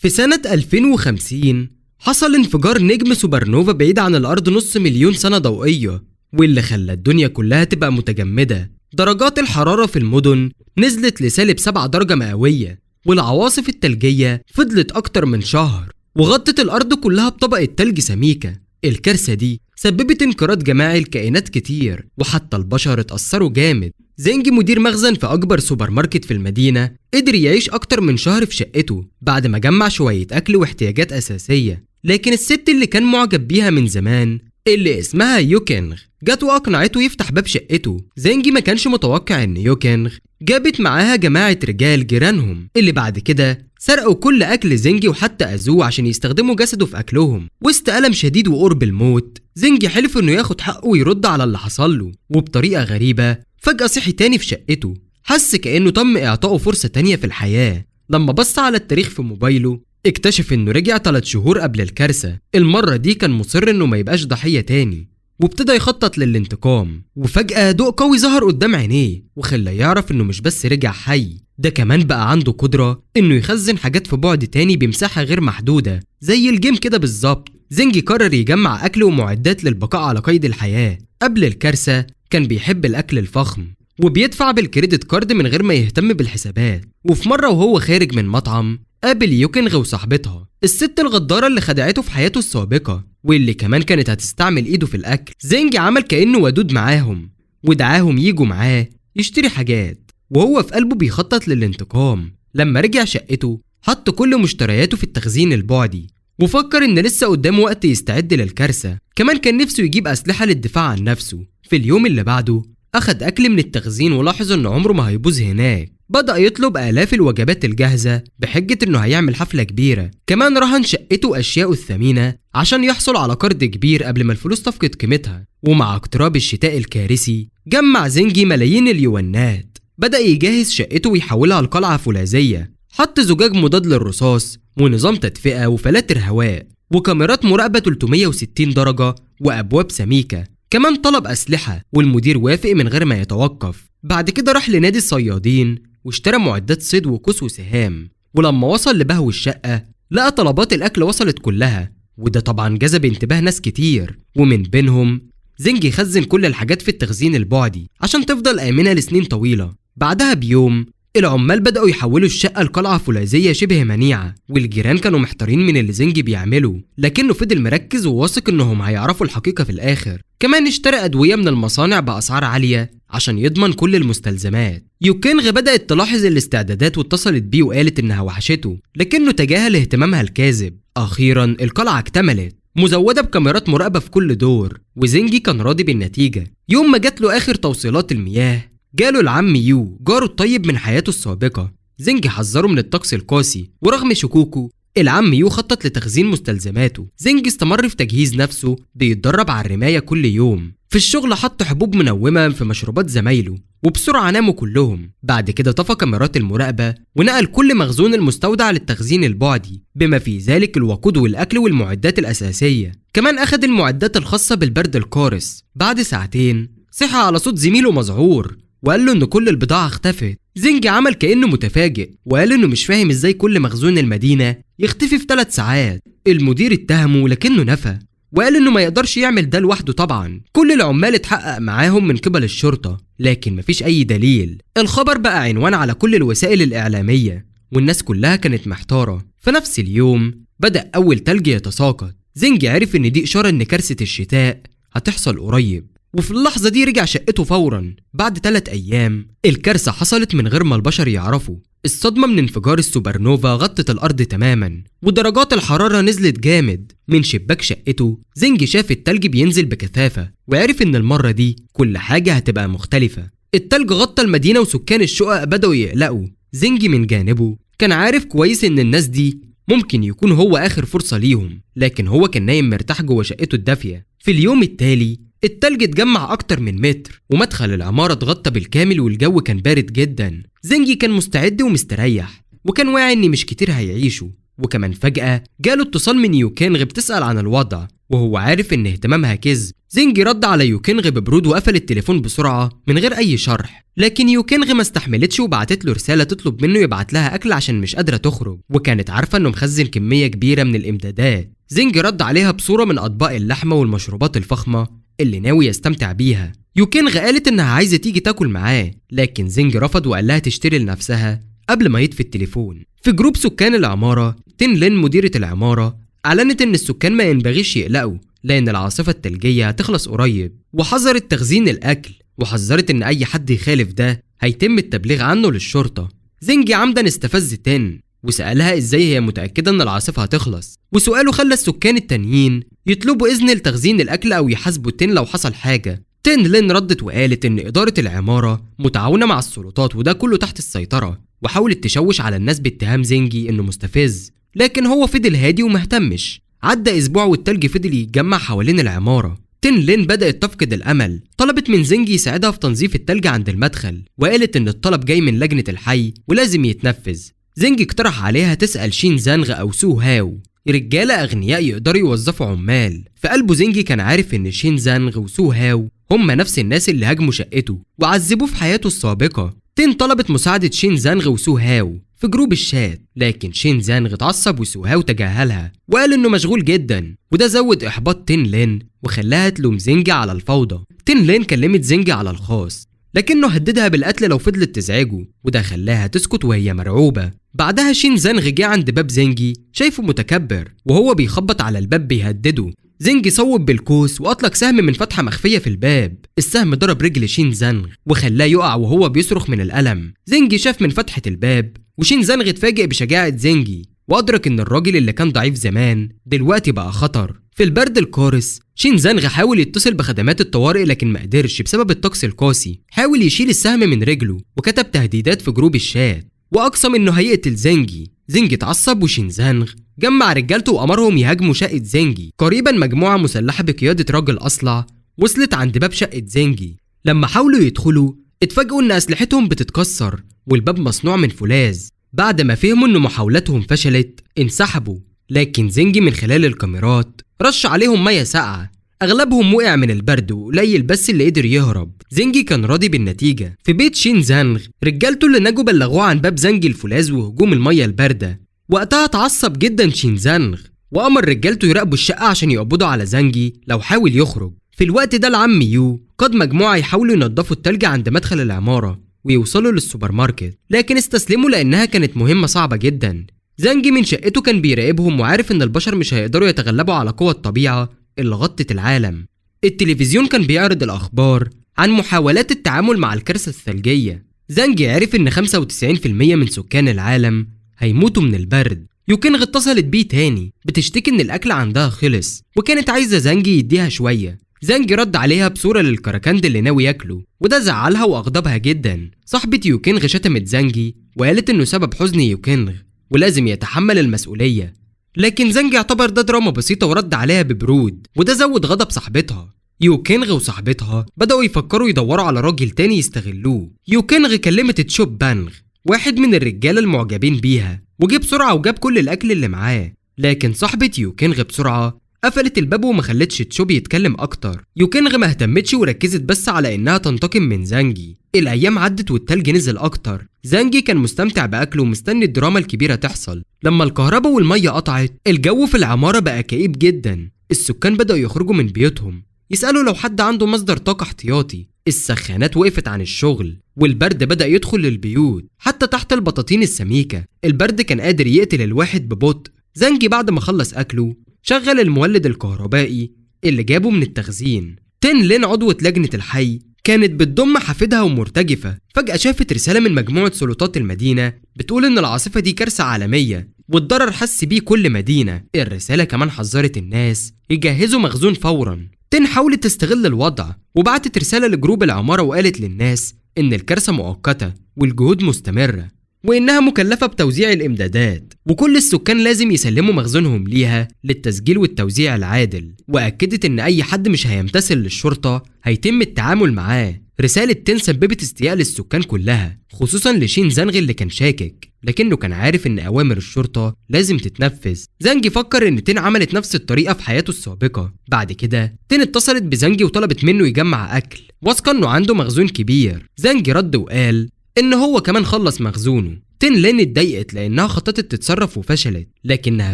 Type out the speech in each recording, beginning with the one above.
في سنة 2050 حصل انفجار نجم سوبر نوفا بعيد عن الأرض نص مليون سنة ضوئية، واللي خلى الدنيا كلها تبقى متجمدة. درجات الحرارة في المدن نزلت ل-7 درجة مئوية، والعواصف التلجية فضلت أكتر من شهر وغطت الأرض كلها بطبقة تلج سميكة. الكارثة دي سببت انقراض جماعي لكائنات كتير، وحتى البشر اتأثروا جامد. زينج مدير مخزن في أكبر سوبر ماركت في المدينة قدر يعيش أكتر من شهر في شقته بعد ما جمع شوية أكل واحتياجات أساسية. لكن الست اللي كان معجب بيها من زمان اللي اسمها يوكينغ جت وأقنعته يفتح باب شقته. زينج ما كانش متوقع إن يوكينغ جابت معاها جماعة رجال جيرانهم اللي بعد كده سرقوا كل أكل زينج وحتى أذوه عشان يستخدموا جسده في أكلهم. وسط ألم شديد وقرب الموت زينج حلف إنه ياخد حقه ويرد على اللي حصل له. وبطريقة غريبة فجأة صحي تاني في شقته، حس كأنه تم إعطائه فرصة تانية في الحياة. لما بص على التاريخ في موبايله اكتشف إنه رجع 3 شهور قبل الكارثة. المرة دي كان مصر إنه ما يبقاش ضحية تاني، وابتدى يخطط للانتقام. وفجأة ضوء قوي ظهر قدام عينيه وخلاه يعرف إنه مش بس رجع حي، ده كمان بقى عنده قدرة إنه يخزن حاجات في بعد تاني بمساحة غير محدودة زي الجيم كده بالظبط. زينج قرر يجمع أكل ومعدات للبقاء على قيد الحياة. قبل الكارثة كان بيحب الأكل الفخم وبيدفع بالكريدت كارد من غير ما يهتم بالحسابات. وفي مرة وهو خارج من مطعم قابل يوكينغ وصاحبتها، الست الغدارة اللي خدعته في حياته السابقة واللي كمان كانت هتستعمل ايده في الأكل. زينج عمل كأنه ودود معاهم ودعاهم يجوا معاه يشتري حاجات، وهو في قلبه بيخطط للانتقام. لما رجع شقته حط كل مشترياته في التخزين البعدي وفكر ان لسه قدامه وقت يستعد للكارثة. كمان كان نفسه يجيب أسلحة للدفاع عن نفسه. في اليوم اللي بعده أخد أكل من التخزين ولاحظ إن عمره ما هيبوظ هناك. بدأ يطلب آلاف الوجبات الجاهزة بحجة إنه هيعمل حفلة كبيرة. كمان رهن شقته وأشياءه الثمينة عشان يحصل على قرض كبير قبل ما الفلوس تفقد قيمتها. ومع اقتراب الشتاء الكارثي جمع زينجي ملايين اليوانات. بدأ يجهز شقته ويحولها لقلعة فولاذية. حط زجاج مضاد للرصاص ونظام تدفئة وفلاتر هواء وكاميرات مراقبة 360 درجة وأبواب سميكة. كمان طلب أسلحة والمدير وافق من غير ما يتوقف. بعد كده راح لنادي الصيادين واشترى معدات صيد وقوس وسهام. ولما وصل لبهو الشقة لقى طلبات الأكل وصلت كلها، وده طبعا جذب انتباه ناس كتير. ومن بينهم زينج خزن كل الحاجات في التخزين البعدي عشان تفضل آمنة لسنين طويلة. بعدها بيوم العمال بدأوا يحولوا الشقة لقلعة فولاذية شبه منيعة، والجيران كانوا محتارين من اللي زينج بيعمله، لكنه فضل مركز وواثق انهم هيعرفوا الحقيقة في الآخر. كمان اشترى أدوية من المصانع بأسعار عالية عشان يضمن كل المستلزمات. يوكينغ بدأت تلاحظ الاستعدادات واتصلت بيه وقالت انها وحشته، لكنه تجاهل اهتمامها الكاذب. أخيرا القلعة اكتملت مزودة بكاميرات مراقبة في كل دور، وزينجي كان راضي بالنتيجة. يوم ما جات له آخر توصيلات المياه جاله العم يو جاره الطيب من حياته السابقة. زينج حذره من الطقس القاسي، ورغم شكوكه العم يو خطط لتخزين مستلزماته. زينج استمر في تجهيز نفسه بيتدرب على الرماية كل يوم. في الشغل حط حبوب منومة في مشروبات زمايله وبسرعة ناموا كلهم. بعد كده طفى كاميرات المراقبة ونقل كل مخزون المستودع للتخزين البعدي بما في ذلك الوقود والأكل والمعدات الأساسية. كمان أخذ المعدات الخاصة بالبرد القارس. بعد ساعتين صحى على صوت زميله مذعور وقال له إن كل البضاعة اختفت. زينج عمل كأنه متفاجئ وقال إنه مش فاهم إزاي كل مخزون المدينة يختفي في 3 ساعات. المدير اتهمه لكنه نفى وقال إنه ما يقدرش يعمل ده لوحده. طبعا كل العمال اتحقق معاهم من قبل الشرطة لكن مفيش أي دليل. الخبر بقى عنوان على كل الوسائل الإعلامية والناس كلها كانت محتارة. في نفس اليوم بدأ أول تلج يتساقط. زينج عرف إن دي إشارة إن كارثة الشتاء هتحصل قريب، وفي اللحظة دي رجع شقته فورا. بعد 3 أيام الكارثة حصلت من غير ما البشر يعرفوا. الصدمة من انفجار السوبر نوفا غطت الأرض تماما ودرجات الحرارة نزلت جامد. من شباك شقته زينج شاف التلج بينزل بكثافة وعرف إن المرة دي كل حاجة هتبقى مختلفة. التلج غطى المدينة وسكان الشقق بدأوا يقلقوا. زينج من جانبه كان عارف كويس إن الناس دي ممكن يكون هو آخر فرصة ليهم، لكن هو كان نايم مرتاح جوه شقته الدافية. في اليوم التالي التلج اتجمع أكتر من متر ومدخل العمارة اتغطى بالكامل والجو كان بارد جدا. زينجي كان مستعد ومستريح وكان واعي إن مش كتير هيعيشوا. وكمان فجأة جاله اتصال من يوكينغ بتسأل عن الوضع وهو عارف إن اهتمامها كذب. زينجي رد على يوكينغ ببرود وقفل التليفون بسرعة من غير أي شرح، لكن يوكينغ ما استحملتش وبعتت له رسالة تطلب منه يبعت لها أكل عشان مش قادرة تخرج، وكانت عارفة إنه مخزن كمية كبيرة من الإمدادات. زينجي رد عليها بصورة من أطباق اللحمة والمشروبات الفخمة اللي ناوي يستمتع بيها. يوكينغ قالت إنها عايزة تيجي تاكل معاه، لكن زينجي رفض وقال لها تشتري لنفسها قبل ما يطفي التليفون. في جروب سكان العمارة، تين لين مديرة العمارة أعلنت إن السكان ما ينبغيش يقلقوا لأن العاصفة التلجية هتخلص قريب، وحذرت تخزين الأكل، وحذرت إن أي حد يخالف ده هيتم التبليغ عنه للشرطة. زينجي عمدا استفز تين وسألها إزاي هي متأكدة إن العاصفة هتخلص، وسؤاله خلى السكان التانيين يطلبوا إذن لتخزين الأكل أو يحاسبوا تين لو حصل حاجة. تين لين ردت وقالت إن إدارة العمارة متعاونة مع السلطات وده كله تحت السيطرة، وحاولت تشوش على الناس باتهام زينجي إنه مستفز، لكن هو فضل هادي ومهتمش. عدى أسبوع والتلج فضل يتجمع حوالين العمارة. تين لين بدأت تفقد الأمل، طلبت من زينجي يساعدها في تنظيف التلج عند المدخل، وقالت إن الطلب جاي من لجنة الحي ولازم يتنفذ. زينجي اقترح عليها تسأل شين زانغ أو سو هاو، رجالة أغنياء يقدروا يوظفوا عمال. في قلبه زينجي كان عارف إن شين زانغ وسو هاو هم نفس الناس اللي هاجموا شقته وعذبوه في حياته السابقة. تين طلبت مساعدة شين زانغ وسو هاو في جروب الشات، لكن شين زانغ اتعصب وسو هاو تجاهلها وقال إنه مشغول جدا، وده زود إحباط تين لين وخلاها تلوم زينجي على الفوضى. تين لين كلمت زينجي على الخاص، لكنه هددها بالقتل لو فضلت تزعجه، وده خلاها تسكت وهي مرعوبة. بعدها شين زانغ جه عند باب زينجي شايفه متكبر وهو بيخبط على الباب بيهدده. زينجي صوب بالكوس وأطلق سهم من فتحة مخفية في الباب. السهم ضرب رجل شين زانغ وخلاه يقع وهو بيصرخ من الألم. زينجي شاف من فتحة الباب، وشين زانغ اتفاجئ بشجاعة زينجي وأدرك إن الراجل اللي كان ضعيف زمان دلوقتي بقى خطر. في البرد القارس شين زانغ حاول يتصل بخدمات الطوارئ لكن ما قدرش بسبب الطقس القاسي. حاول يشيل السهم من رجله وكتب تهديدات في جروب الشات وأقسم إنه هيقتل زينجي. زينجي اتعصب وشين زانغ جمع رجالته وأمرهم يهاجموا شقة زينجي. قريبا مجموعة مسلحة بقيادة راجل أصلع وصلت عند باب شقة زينجي. لما حاولوا يدخلوا اتفاجئوا إن أسلحتهم بتتكسر والباب مصنوع من فولاذ. بعد ما فهموا إن محاولاتهم فشلت انسحبوا، لكن زينجي من خلال الكاميرات رش عليهم مية ساقعة. أغلبهم وقع من البرد وقليل بس اللي قدر يهرب. زينجي كان راضي بالنتيجة. في بيت شين زانغ رجالته اللي نجوا بلغوه عن باب زنجي الفولاذ وهجوم المية الباردة. وقتها اتعصب جدا شين زانغ وأمر رجالته يراقبوا الشقة عشان يقبضوا على زنجي لو حاول يخرج. في الوقت ده العم يو قاد مجموعة يحاولوا ينظفوا التلج عند مدخل العمارة ويوصلوا للسوبر ماركت، لكن استسلموا لأنها كانت مهمة صعبة جدا. زنجي من شقته كان بيراقبهم وعارف إن البشر مش هيقدروا يتغلبوا على قوى الطبيعة اللي غطت العالم. التلفزيون كان بيعرض الأخبار عن محاولات التعامل مع الكارثة الثلجية. زنجي عرف إن 95% من سكان العالم هيموتوا من البرد. يوكينغ اتصلت بيه تاني بتشتكي إن الأكل عندها خلص وكانت عايزة زنجي يديها شوية. زنجي رد عليها بصورة للكراكند اللي ناوي ياكله وده زعلها وأغضبها جدا. صاحبة يوكينغ شتمت زنجي وقالت إنه سبب حزن يوكينغ ولازم يتحمل المسؤولية، لكن زنجي اعتبر ده دراما بسيطة ورد عليها ببرود وده زود غضب صاحبتها. يوكينغ وصاحبتها بدأوا يفكروا يدوروا على راجل تاني يستغلوه. يوكينغ كلمت تشوب بانغ واحد من الرجالة المعجبين بيها وجه بسرعة وجاب كل الأكل اللي معاه، لكن صاحبة يوكينغ بسرعة قفلت الباب وما خلتش تشوب يتكلم أكتر. يوكينغ ما اهتمتش وركزت بس على إنها تنتقم من زنجي. الأيام عدت والتلج نزل أكتر. زنجي كان مستمتع بأكله ومستني الدراما الكبيرة تحصل. لما الكهرباء والمية قطعت الجو في العمارة بقى كئيب جدا. السكان بدأوا يخرجوا من بيوتهم يسألوا لو حد عنده مصدر طاقة احتياطي. السخانات وقفت عن الشغل والبرد بدأ يدخل للبيوت حتى تحت البطاطين السميكة. البرد كان قادر يقتل الواحد ببطء. زنجي بعد ما خلص أكله شغل المولد الكهربائي اللي جابه من التخزين. تين لين عضوة لجنة الحي كانت بتضم حفيدها ومرتجفة. فجأة شافت رسالة من مجموعة سلطات المدينة بتقول إن العاصفة دي كارثة عالمية والضرر حس بيه كل مدينة. الرسالة كمان حذرت الناس يجهزوا مخزون فورا. تين حاولت تستغل الوضع وبعتت رسالة لجروب العمارة وقالت للناس إن الكارثة مؤقتة والجهود مستمرة. وإنها مكلفة بتوزيع الإمدادات، وكل السكان لازم يسلموا مخزونهم ليها للتسجيل والتوزيع العادل. وأكدت إن أي حد مش هيمتثل للشرطة هيتم التعامل معاه. رسالة تين سببت استياء للسكان كلها، خصوصا لشين زانغ اللي كان شاكك، لكنه كان عارف إن أوامر الشرطة لازم تتنفذ. زانج فكر إن تين عملت نفس الطريقة في حياته السابقة. بعد كده تين اتصلت بزانج وطلبت منه يجمع أكل، واثقة إنه عنده مخزون كبير. زانج رد وقال إن هو كمان خلص مخزونه. تين لين اتضايقت لأنها خططت تتصرف وفشلت، لكنها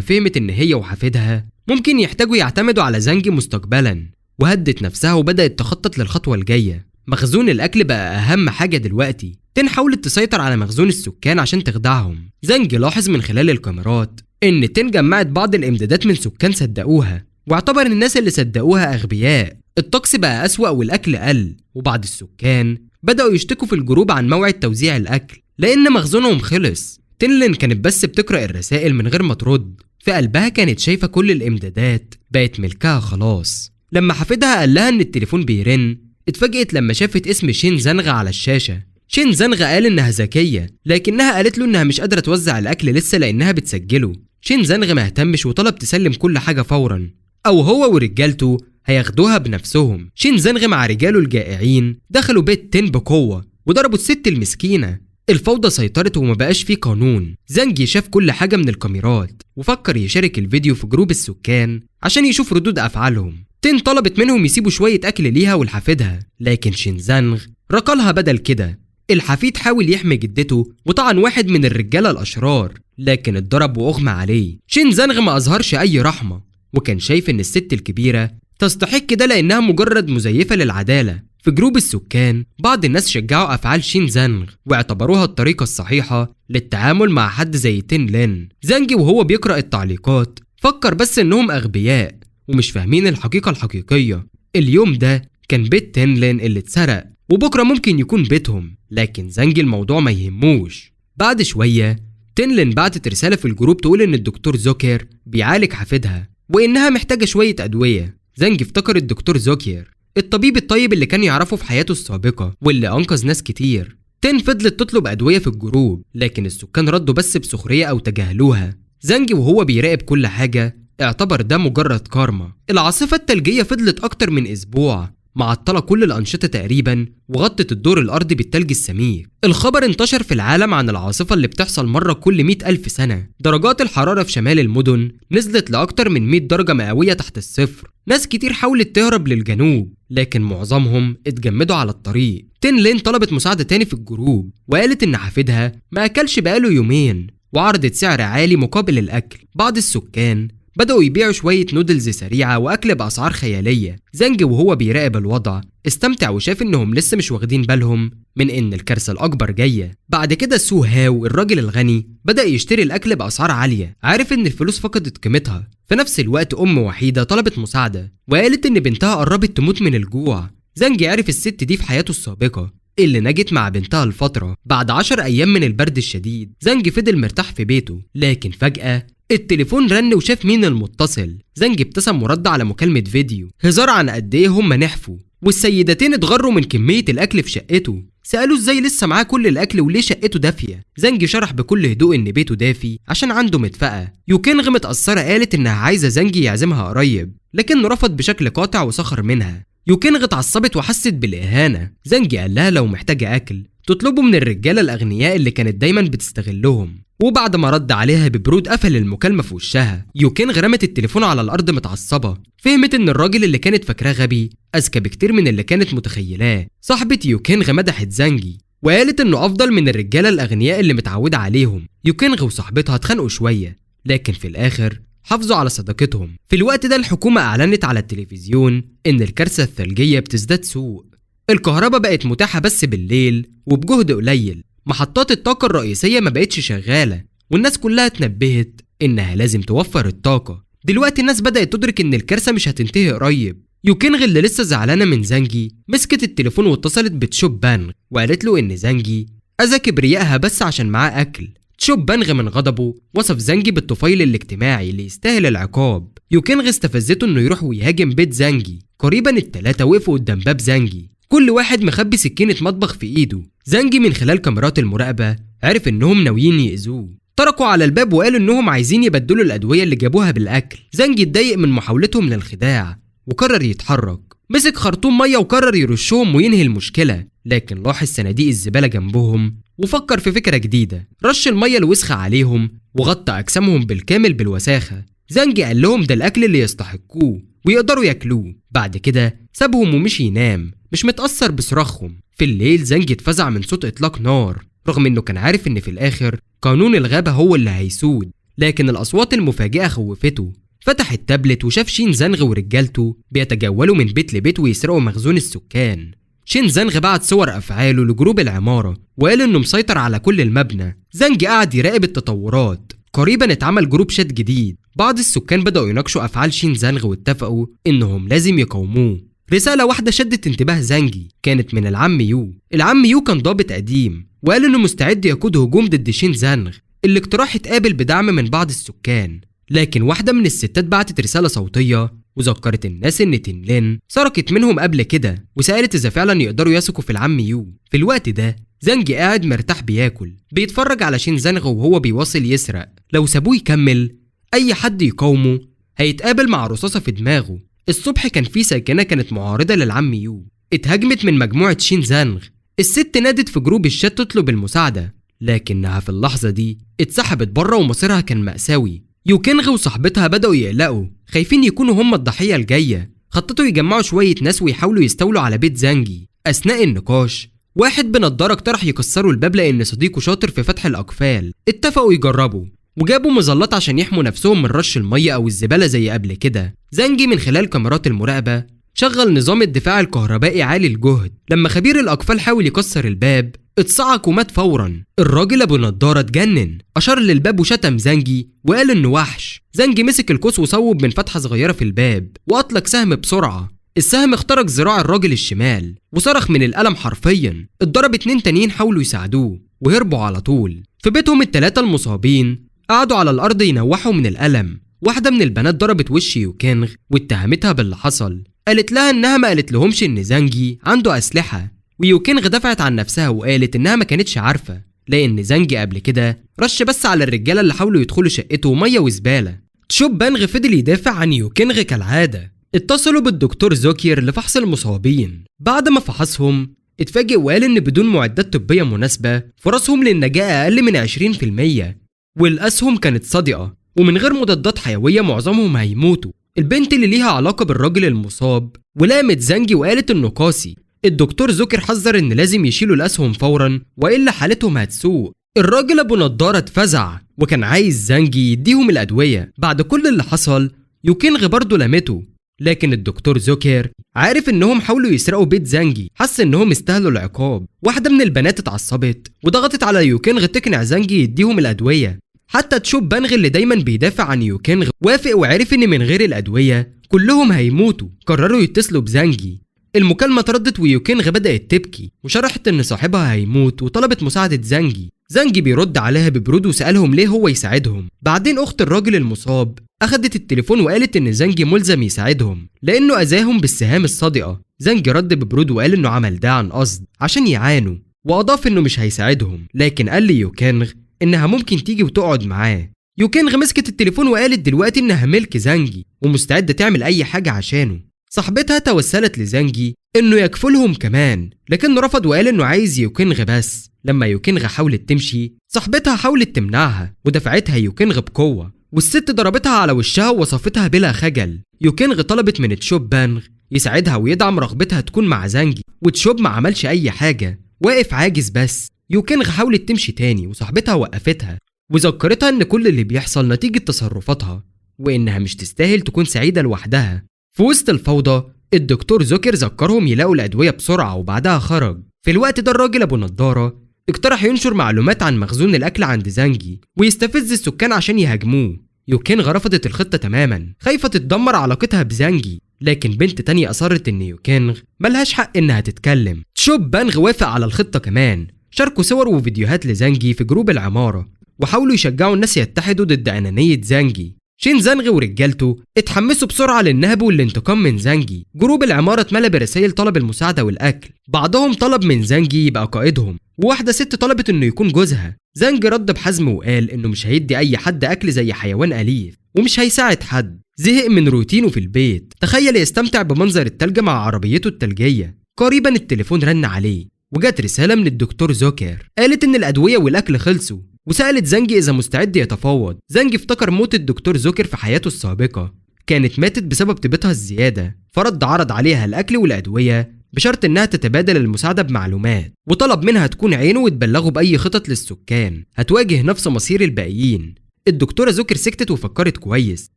فهمت إن هي وحفيدها ممكن يحتاجوا يعتمدوا على زانج مستقبلا، وهدت نفسها وبدأت تخطط للخطوة الجاية. مخزون الأكل بقى أهم حاجة دلوقتي. تين حاولت تسيطر على مخزون السكان عشان تخدعهم. زانج لاحظ من خلال الكاميرات إن تين جمعت بعض الإمدادات من سكان صدقوها، واعتبر الناس اللي صدقوها أغبياء. الطقس بقى أسوأ والأكل قل، وبعض السكان بدأوا يشتكوا في الجروب عن موعد توزيع الأكل لأن مخزونهم خلص. تين كانت بس بتقرأ الرسائل من غير ما ترد. في قلبها كانت شايفة كل الإمدادات بقت ملكها خلاص. لما حفيدها قال لها إن التليفون بيرن، اتفاجئت لما شافت اسم شين زانغ على الشاشة. شين زانغ قال إنها ذكية، لكنها قالت له إنها مش قادرة توزع الأكل لسه لأنها بتسجله. شين زانغ ما اهتمش وطلب تسلم كل حاجة فورا، أو هو ورجالته هياخدوها بنفسهم. شين زانغ مع رجاله الجائعين دخلوا بيت تين بقوة وضربوا الست المسكينة. الفوضى سيطرت وما بقاش فيه قانون. زانجي شاف كل حاجة من الكاميرات وفكر يشارك الفيديو في جروب السكان عشان يشوف ردود أفعالهم. تين طلبت منهم يسيبوا شوية أكل ليها ولحفيدها، لكن شين زانغ رقلها بدل كده. الحفيد حاول يحمي جدته وطعن واحد من الرجالة الأشرار، لكن اتضرب وأغمى عليه. شين زانغ ما أظهرش أي رحمة، وكان شايف إن الست الكبيرة تستحق كده لأنها مجرد مزيفة للعدالة. في جروب السكان بعض الناس شجعوا أفعال شين زانغ واعتبروها الطريقة الصحيحة للتعامل مع حد زي تين لين. زانجي وهو بيقرأ التعليقات فكر بس إنهم أغبياء ومش فاهمين الحقيقة الحقيقية. اليوم ده كان بيت تين لين اللي اتسرق، وبكرة ممكن يكون بيتهم، لكن زانجي الموضوع ما يهموش. بعد شوية تين لين بعتت رسالة في الجروب تقول إن الدكتور زوكير بيعالج حفيدها وإنها محتاجة شوية أدوية. زانجي افتكر الدكتور زوكير، الطبيب الطيب اللي كان يعرفه في حياته السابقة واللي أنقذ ناس كتير. تين فضلت تطلب أدوية في الجروب، لكن السكان ردوا بس بسخرية أو تجاهلوها. زانجي وهو بيراقب كل حاجة اعتبر ده مجرد كارما. العاصفة التلجية فضلت أكتر من أسبوع، معطلة كل الأنشطة تقريبا وغطت الدور الأرضي بالتلج السميك. الخبر انتشر في العالم عن العاصفة اللي بتحصل مرة كل 100,000 سنة. درجات الحرارة في شمال المدن نزلت لأكتر من 100 درجة مئوية تحت الصفر. ناس كتير حاولت تهرب للجنوب، لكن معظمهم اتجمدوا على الطريق. تين لين طلبت مساعدة تاني في الجروب، وقالت إن حفيدها ما أكلش بقاله يومين، وعرضت سعر عالي مقابل الأكل. بعض السكان بدأوا يبيعوا شوية نودلز سريعة وأكل بأسعار خيالية. زانج وهو بيراقب الوضع استمتع وشاف إنهم لسه مش واخدين بالهم من إن الكارثة الأكبر جاية. بعد كده سو هاو الراجل الغني بدأ يشتري الأكل بأسعار عالية، عارف إن الفلوس فقدت قيمتها. في نفس الوقت أم وحيدة طلبت مساعدة وقالت إن بنتها قربت تموت من الجوع. زانج عرف الست دي في حياته السابقة اللي نجت مع بنتها الفترة. بعد 10 أيام من البرد الشديد زانج فضل مرتاح في بيته، لكن فجأة التليفون رن وشاف مين المتصل. زانج ابتسم ورد على مكالمة فيديو هزار عن قد ايه هم نحفوا، والسيدتين اتغروا من كمية الأكل في شقته. سألوه ازاي لسه معاه كل الأكل وليه شقته دافية. زانج شرح بكل هدوء إن بيته دافي عشان عنده مدفأة. يوكينغ متأثرة قالت إنها عايزة زانج يعزمها قريب، لكنه رفض بشكل قاطع وسخر منها. يوكينغ اتعصبت وحست بالإهانة. زانج قال لها لو محتاجة أكل تطلبه من الرجالة الأغنياء اللي كانت دايما بتستغلهم، وبعد ما رد عليها ببرود قفل المكالمة في وشها. يوكينغ رمت التليفون على الأرض متعصبة. فهمت إن الراجل اللي كانت فاكراه غبي أذكى بكتير من اللي كانت متخيلاه. صاحبة يوكينغ مدحت زانجي وقالت إنه أفضل من الرجالة الأغنياء اللي متعودة عليهم. يوكينغ وصاحبتها اتخانقوا شوية، لكن في الآخر حافظوا على صداقتهم. في الوقت ده الحكومة أعلنت على التلفزيون إن الكارثة الثلجية بتزداد سوء. الكهرباء بقت متاحة بس بالليل وبجهد قليل. محطات الطاقة الرئيسية ما بقتش شغالة، والناس كلها اتنبهت إنها لازم توفر الطاقة. دلوقتي الناس بدأت تدرك إن الكارثة مش هتنتهي قريب. يوكينغ اللي لسه زعلانة من زانجي مسكت التليفون واتصلت بتشوب بانغ وقالت له إن زانجي أذى كبريائها بس عشان معاه أكل. تشوب بانغ من غضبه وصف زانجي بالطفيل الاجتماعي اللي يستاهل العقاب. يوكينغ استفزته إنه يروح ويهاجم بيت زانجي. قريبا التلاتة وقفوا قدام باب زانجي. كل واحد مخبي سكينة مطبخ في ايده. زانجي من خلال كاميرات المراقبة عرف انهم ناويين يأذوه. طرقوا على الباب وقالوا انهم عايزين يبدلوا الادوية اللي جابوها بالاكل. زانجي اتضايق من محاولتهم للخداع وقرر يتحرك. مسك خرطوم ميه وقرر يرشهم وينهي المشكلة، لكن لاحظ صناديق الزبالة جنبهم وفكر في فكرة جديدة. رش الميه الوسخة عليهم وغطى اجسامهم بالكامل بالوساخة. زانجي قال لهم ده الاكل اللي يستحقوه ويقدروا ياكلوه. بعد كده سابهم ومشي ينام مش متأثر بصراخهم. في الليل زانجي اتفزع من صوت اطلاق نار، رغم انه كان عارف ان في الاخر قانون الغابة هو اللي هيسود، لكن الاصوات المفاجئة خوفته. فتح التابلت وشاف شين زانغ ورجالته بيتجولوا من بيت لبيت ويسرقوا مخزون السكان. شين زانغ بعت صور افعاله لجروب العمارة وقال انه مسيطر على كل المبنى. زانجي قعد يراقب التطورات. قريبا اتعمل جروب شات جديد. بعض السكان بدأوا يناقشوا افعال شين زانغ واتفقوا انهم لازم يقاوموه. رسالة واحدة شدت انتباه زانجي، كانت من العم يو. العم يو كان ضابط قديم وقال انه مستعد يقود هجوم ضد شين زانغ. الاقتراح اتقابل بدعم من بعض السكان، لكن واحدة من الستات بعتت رسالة صوتية وذكرت الناس ان تنلين سرقت منهم قبل كده، وسألت اذا فعلا يقدروا يثقوا في العم يو. في الوقت ده زانجي قاعد مرتاح بياكل بيتفرج على شين زانغ وهو بيواصل يسرق. لو سابوه يكمل اي حد يقاومه هيتقابل مع رصاصة في دماغه. الصبح كان في ساكنة كانت معارضة للعم يو، اتهاجمت من مجموعة شين زانغ. الست نادت في جروب الشات تطلب المساعدة، لكنها في اللحظة دي اتسحبت بره ومصيرها كان مأساوي. يوكينغ وصاحبتها بدأوا يقلقوا، خايفين يكونوا هم الضحية الجاية. خططوا يجمعوا شوية ناس ويحاولوا يستولوا على بيت زانجي. أثناء النقاش واحد بنضارة اقترح يكسروا الباب لأن صديقه شاطر في فتح الأقفال. اتفقوا يجربوا وجابوا مظلات عشان يحموا نفسهم من رش المية أو الزبالة زي قبل كده. زانجي من خلال كاميرات المراقبة شغل نظام الدفاع الكهربائي عالي الجهد. لما خبير الأقفال حاول يكسر الباب اتصعق ومات فورا. الراجل ابو نضاره اتجنن، اشار للباب وشتم زانجي وقال انه وحش. زانجي مسك القوس وصوب من فتحه صغيره في الباب واطلق سهم بسرعه. السهم اخترق ذراع الراجل الشمال وصرخ من الالم حرفيا. اتضرب 2 تانيين حاولوا يساعدوه وهربوا على طول. في بيتهم ال3 المصابين قعدوا على الارض ينوحوا من الالم. واحده من البنات ضربت وش يوكينغ واتهمتها باللي حصل. قالت لها انها ما قالت لهمش ان زانجي عنده اسلحه، ويوكينغ دفعت عن نفسها وقالت انها ما كانتش عارفه لان زانجي قبل كده رش بس على الرجاله اللي حاولوا يدخلوا شقته ميه وزباله. تشوب بانغ فضل يدافع عن يوكينغ كالعاده. اتصلوا بالدكتور زوكير لفحص المصابين. بعد ما فحصهم اتفاجئ وقال ان بدون معدات طبيه مناسبه فرصهم للنجاه اقل من 20%، والاسهم كانت صادقه ومن غير مضادات حيويه معظمهم هيموتوا. البنت اللي ليها علاقه بالراجل المصاب ولامت زانجي وقالت انه قاسي. الدكتور زوكر حذر ان لازم يشيلوا الاسهم فورا والا حالتهم هتسوء. الراجل ابو نضاره اتفزع وكان عايز زانجي يديهم الادويه. بعد كل اللي حصل يوكينغ برضه لامته، لكن الدكتور زوكر عارف انهم حاولوا يسرقوا بيت زانجي، حس انهم استاهلوا العقاب. واحده من البنات اتعصبت وضغطت على يوكينغ تقنع زانجي يديهم الادويه. حتى تشوب بانغ اللي دايما بيدافع عن يوكينغ وافق وعرف ان من غير الادويه كلهم هيموتوا. قرروا يتصلوا بزانجي. المكالمة اتردت ويوكينغ بدأت تبكي وشرحت ان صاحبها هيموت وطلبت مساعدة زانجي. زانجي بيرد عليها ببرود وسألهم ليه هو يساعدهم. بعدين اخت الراجل المصاب اخدت التليفون وقالت ان زانجي ملزم يساعدهم لانه اذاهم بالسهام الصادقة. زانجي رد ببرود وقال انه عمل ده عن قصد عشان يعانوا، واضاف انه مش هيساعدهم، لكن قال ليوكينغ انها ممكن تيجي وتقعد معاه. يوكينغ مسكت التليفون وقالت دلوقتي انها ملك زانجي ومستعدة تعمل اي حاجة عشانه. صاحبتها توسلت لزانجي انه يكفلهم كمان، لكنه رفض وقال انه عايز يوكينغ بس. لما يوكينغ حاولت تمشي صاحبتها حاولت تمنعها ودفعتها يوكينغ بقوة، والست ضربتها على وشها ووصفتها بلا خجل. يوكينغ طلبت من تشوب بانغ يساعدها ويدعم رغبتها تكون مع زانجي، وتشوب ما عملش اي حاجة، واقف عاجز بس. يوكينغ حاولت تمشي تاني وصاحبتها وقفتها وذكرتها ان كل اللي بيحصل نتيجة تصرفاتها وانها مش تستاهل تكون سعيدة لوحدها. في وسط الفوضى الدكتور زوكر ذكرهم يلاقوا الأدوية بسرعة وبعدها خرج. في الوقت ده الراجل أبو نضارة اقترح ينشر معلومات عن مخزون الأكل عند زانجي ويستفز السكان عشان يهاجموه. يوكينغ رفضت الخطة تماما، خايفة تتدمر علاقتها بزانجي، لكن بنت تانية أصرت إن يوكينغ ملهاش حق إنها تتكلم. تشوب بانغ وافق على الخطة كمان. شاركوا صور وفيديوهات لزانجي في جروب العمارة وحاولوا يشجعوا الناس يتحدوا ضد أنانية زانجي. شين زانغ ورجالته اتحمسوا بسرعة للنهب والانتقام من زانجي. جروب العمارة اتملى برسائل طلب المساعدة والأكل، بعضهم طلب من زانجي يبقى قائدهم، وواحدة ست طلبت إنه يكون جوزها. زانج رد بحزم وقال إنه مش هيدي أي حد أكل زي حيوان أليف، ومش هيساعد حد. زهق من روتينه في البيت، تخيل يستمتع بمنظر التلج مع عربيته التلجية. قريبا التليفون رن عليه وجات رسالة من الدكتور زوكر، قالت إن الأدوية والأكل خلصوا، وسألت زانج إذا مستعد يتفاوض. زانج افتكر موت الدكتور زوكر في حياته السابقة، كانت ماتت بسبب طيبتها الزيادة، فرد عرض عليها الأكل والأدوية بشرط إنها تتبادل المساعدة بمعلومات، وطلب منها تكون عينه وتبلغه بأي خطط للسكان هتواجه نفس مصير الباقيين. الدكتورة زوكر سكتت وفكرت كويس،